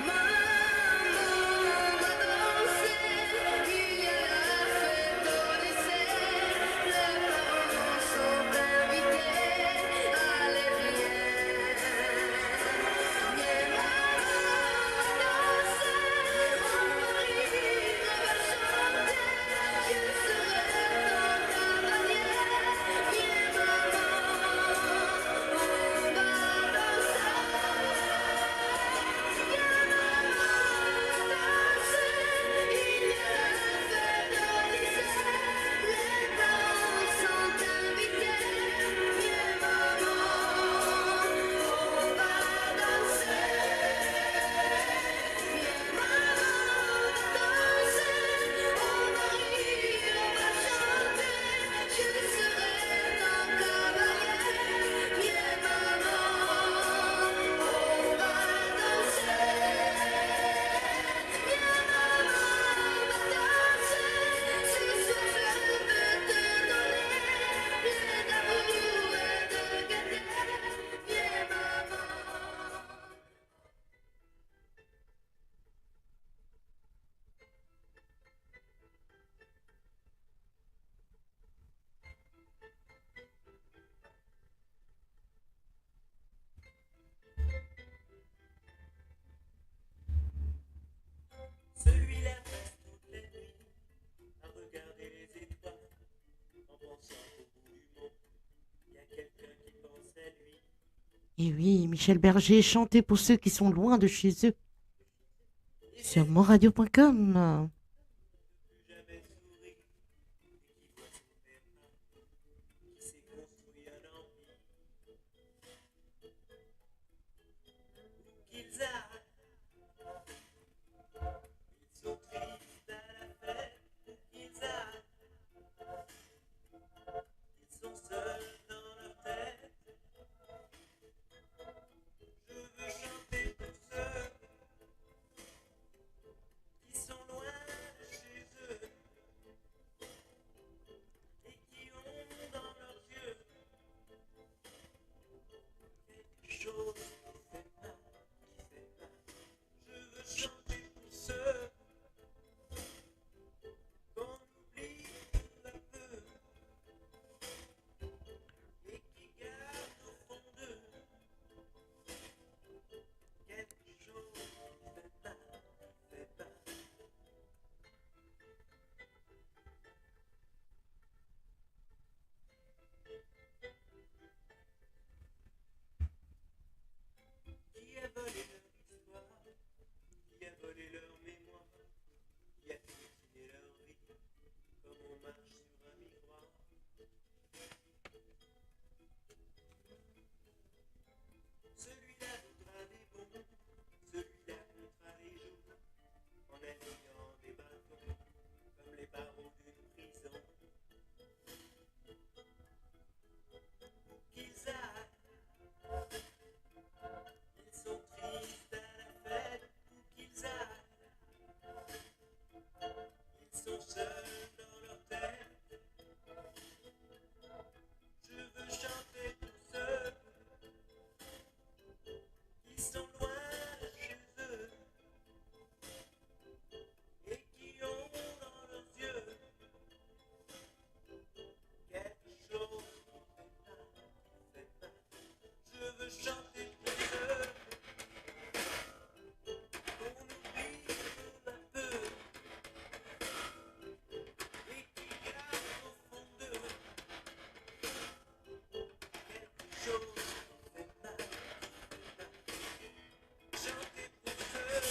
maman, on va danser, il y a la fête au lycée, les parents sont invités, allez viens. Viens maman, on va danser, on va rire, on va chanter, je serai ton cavalier. Viens maman, on va danser. Celui-là passe toute la nuit à regarder les étoiles en pensant qu'au bout du monde, il y a quelqu'un qui pense à lui. Et oui, Michel Berger chantait pour ceux qui sont loin de chez eux. sur monradio.com. jamais souri, et qui voit son père qui s'est construit un empire. Où qu'ils aillent, ils sont tristes à la fête. Où qu'ils aillent, ils sont seuls dans leur tête. Je veux chanter pour ceux qui sont loin de chez eux et qui ont dans leurs yeux quelque chose qui fait mal, qui fait mal. Je veux chanter pour ceux qu'on oublie peu à peu et qui gardent au fond d'eux quelque chose qui fait mal, qui fait mal. Qui a volé leur histoire, qui a volé leur mémoire, qui a piétiné leur vie, comme on marche sur un miroir. Celui-là voudra des bons, celui-là comptera les jours, en alignant des bâtons, comme les barreaux d'une prison. Où qu'ils aillent, ils sont tristes à la fête. Où qu'ils aillent, ils sont seuls dans leur tête. Je veux chanter pour ceux qui sont loin de chez eux et qui ont dans leurs yeux quelque chose qui fait mal, qui fait mal. Je veux chanter pour ceux qu'on oublie peu à peu et qui gardent au fond d'eux quelque chose qui fait mal, qui fait mal. Chanter pour ceux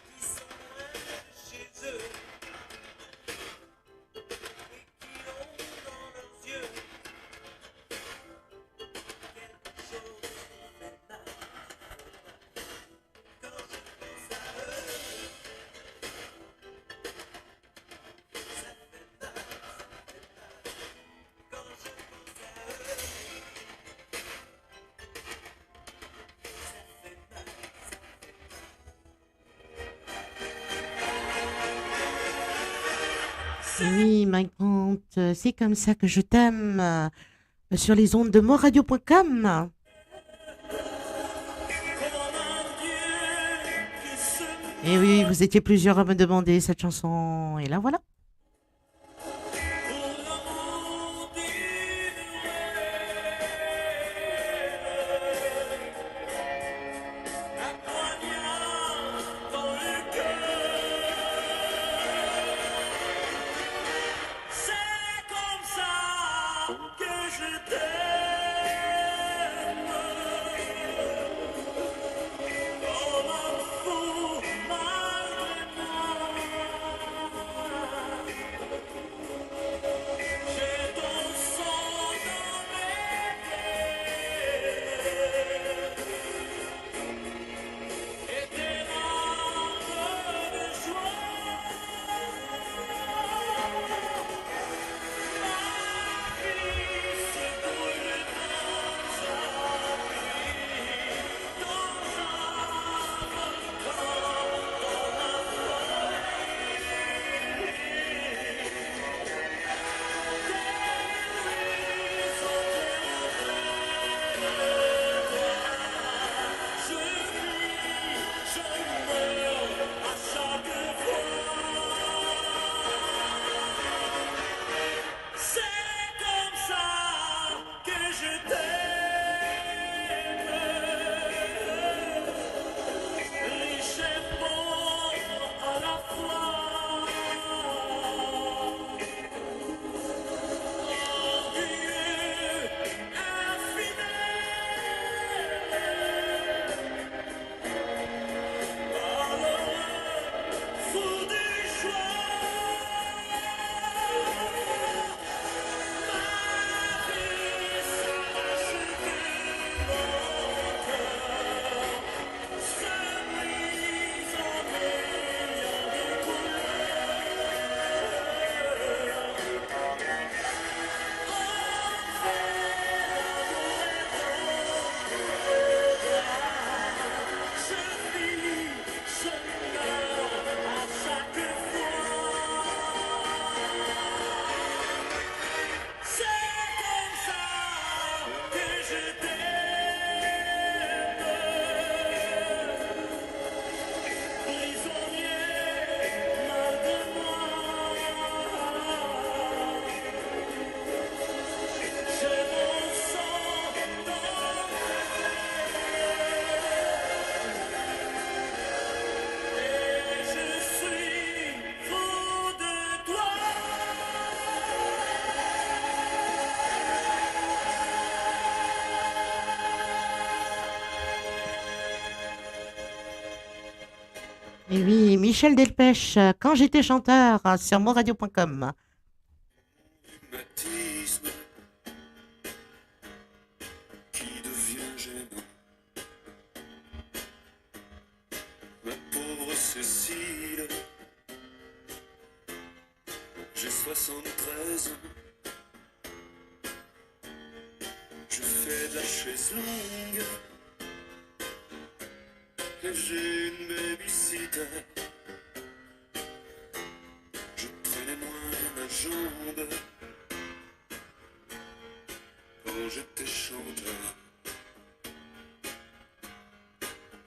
qui sont loin de chez eux et qui ont dans leurs yeux quelque chose qui fait mal, qui fait mal. Quand je pense à eux, ça fait mal, ça fait mal. Quand je pense à eux, ça fait mal, ça fait mal. Oui, ma grande, c'est comme ça que je t'aime sur les ondes de monradio.com. Comme un Dieu qui se Et oui, vous étiez plusieurs à me demander cette chanson, et la voilà. pour l'amour d'une un poignard dans le cœur. C'est comme ça que je t'aime, comme un fou malgré moi. Et oui, Michel Delpech, quand j'étais chanteur sur moradio.com. Rhumatisme qui devient gênant. Ma pauvre Cécile, j'ai 73 ans. Je fais de la chaise longue et j'ai une babysitter. Je traînais moins ma jambe quand j'étais chanteur.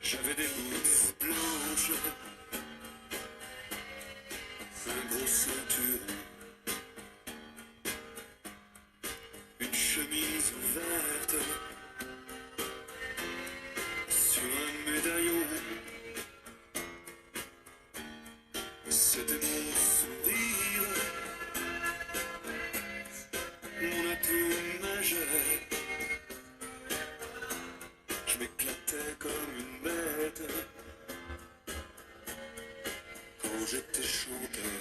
J'avais des boules blanches, un gros ceinturon, une chemise verte sur un médaillon. C'était mon sourire, mon atout majeur. Je m'éclatais comme une bête quand j'étais chanteur.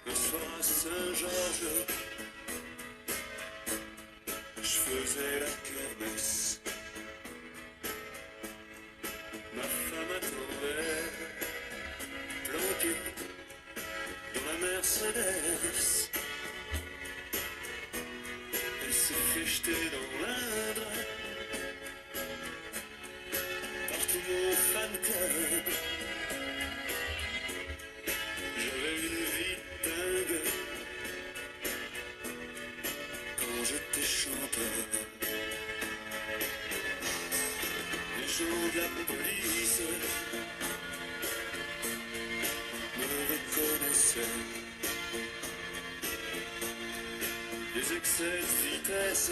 Un soir à Saint-Georges, je faisais la kermesse. Ma femme attendait, planquée dans la Mercedes. Elle s'est fait jeter dans l'Indre par tout mon fan club. J'avais une vie dingue quand j'étais chanteur. Les gens de la police me reconnaissaient. Les excès de vitesse,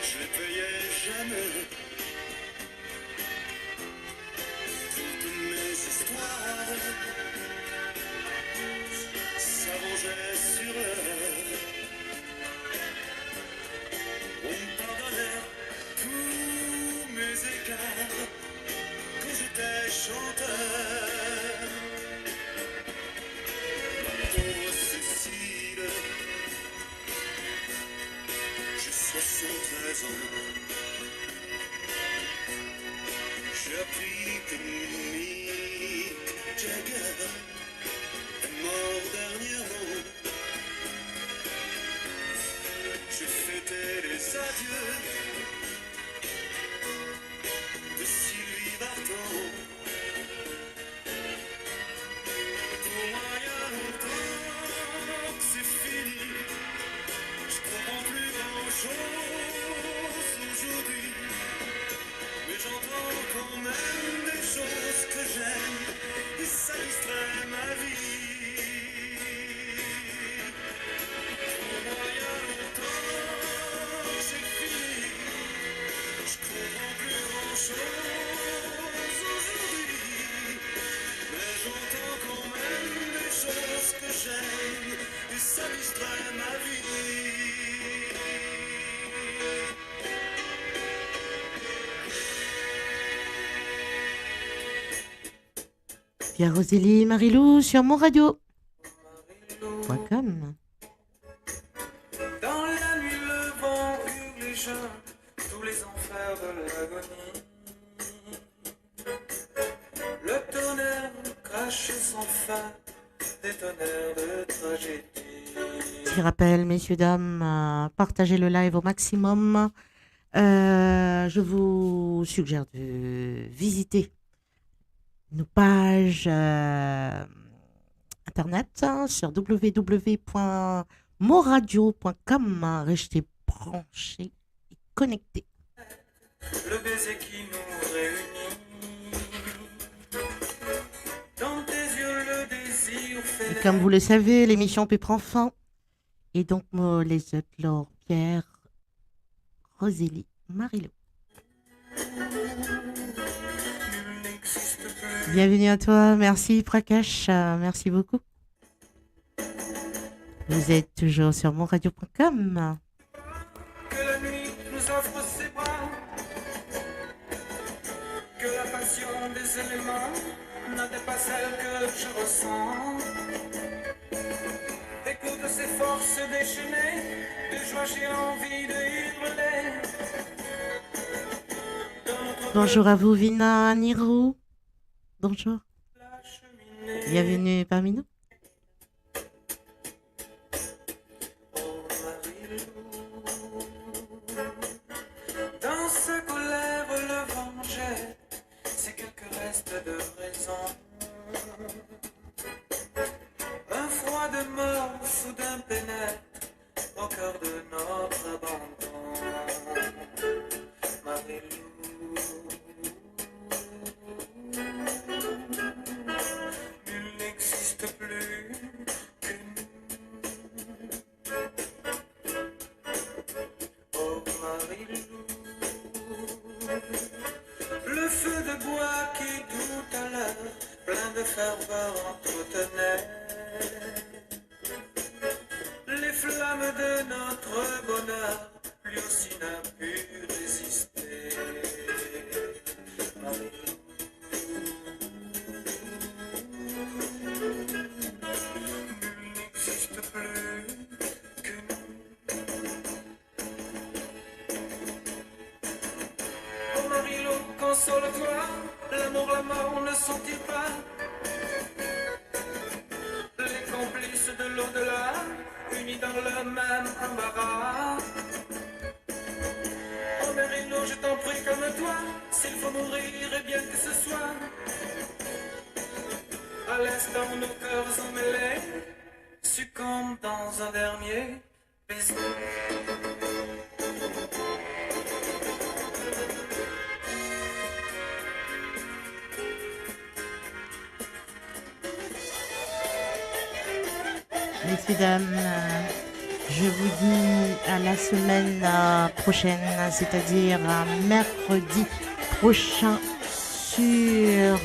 je les payais jamais. Toutes mes histoires s'arrangeaient sur eux. On me pardonnait tous mes écarts quand j'étais chanteur. Pauvre Cécile, j'ai 73 ans. J'ai appris que Mick Jagger est mort dernièrement. J'ai fêté les adieux de Sylvie Vartan. Pour moi, il y a longtemps que c'est fini. Je comprends plus grand-chose aujourd'hui, mais j'entends quand même des choses que j'aime et ça distrait ma vie. Pour moi, il y a longtemps que c'est fini. Je comprends plus grand-chose aujourd'hui, mais j'entends quand même des choses que j'aime et ça distrait ma vie. Pierre Rosélie, Marilou sur monradio.com. Dans la nuit, le vent hurle et jeûne tous les enfers de l'agonie. Le tonnerre crache sans fin des tonnerres de tragédie. Petit rappel, messieurs, dames, partagez le live au maximum. Je vous suggère de visiter nos pages internet sur www.moradio.com. Restez branchés et connectés. Le baiser qui nous réunit. Dans tes yeux, le désir fait. Et comme vous le savez, l'émission peut prendre fin. Et donc, moi, les autres, Laure, Pierre, Rosélie, Marilou. Bienvenue à toi, merci Prakash, merci beaucoup. Vous êtes toujours sur monradio.com. Que la nuit nous offre ses bras, ces éléments n'étaient pas celles que je ressens. Écoute ces forces déchaînées, de joie j'ai envie de hurler. Bonjour à vous, Vina Niro. Bonjour. La cheminée, Bienvenue parmi nous. oh Marie-Lou, dans sa colère le vent jette ces quelques restes de raison. Un froid de mort soudain pénètre au cœur de notre abandon. Marie-Lou, nul n'existe plus que nous. Oh Marie-Lou, le feu de bois qui tout à l'heure, plein de ferveur, entretenait les flammes de notre bonheur, lui aussi n'a pu résister. Marie-Lou, nul n'existe plus que nous. Oh Marie-Lou, console-toi, l'amour, la mort ne sont-ils pas les complices de l'au-delà, unis dans le même embarras? Oh Marie-Lou, je t'en prie comme toi, s'il faut mourir, et bien que ce soit, à l'instant où nos cœurs emmêlés succombent dans un dernier baiser. Messieurs, dames, je vous dis à la semaine prochaine, c'est-à-dire mercredi prochain sur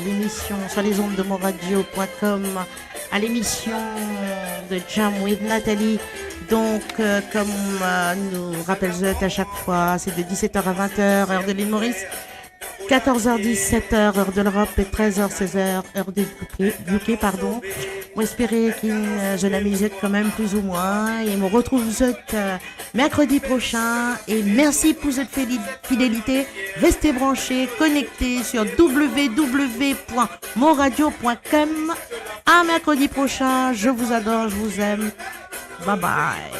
l'émission, sur les ondes de monradio.com, à l'émission de Jam with Nathalie. Donc, comme nous rappelle Zut à chaque fois, c'est de 17h à 20h, heure de l'île Maurice, 14h-17h, heure de l'Europe, et 13h-16h, heure de UK, pardon. On espérait je la musette quand même plus ou moins. Et on retrouve Zut mercredi prochain. Et merci pour cette fidélité. Restez branchés, connectés sur www.monradio.com. À mercredi prochain. Je vous adore, je vous aime. Bye bye.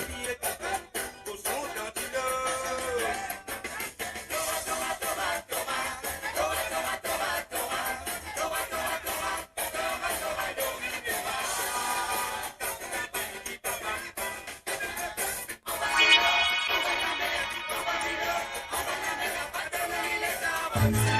Bye.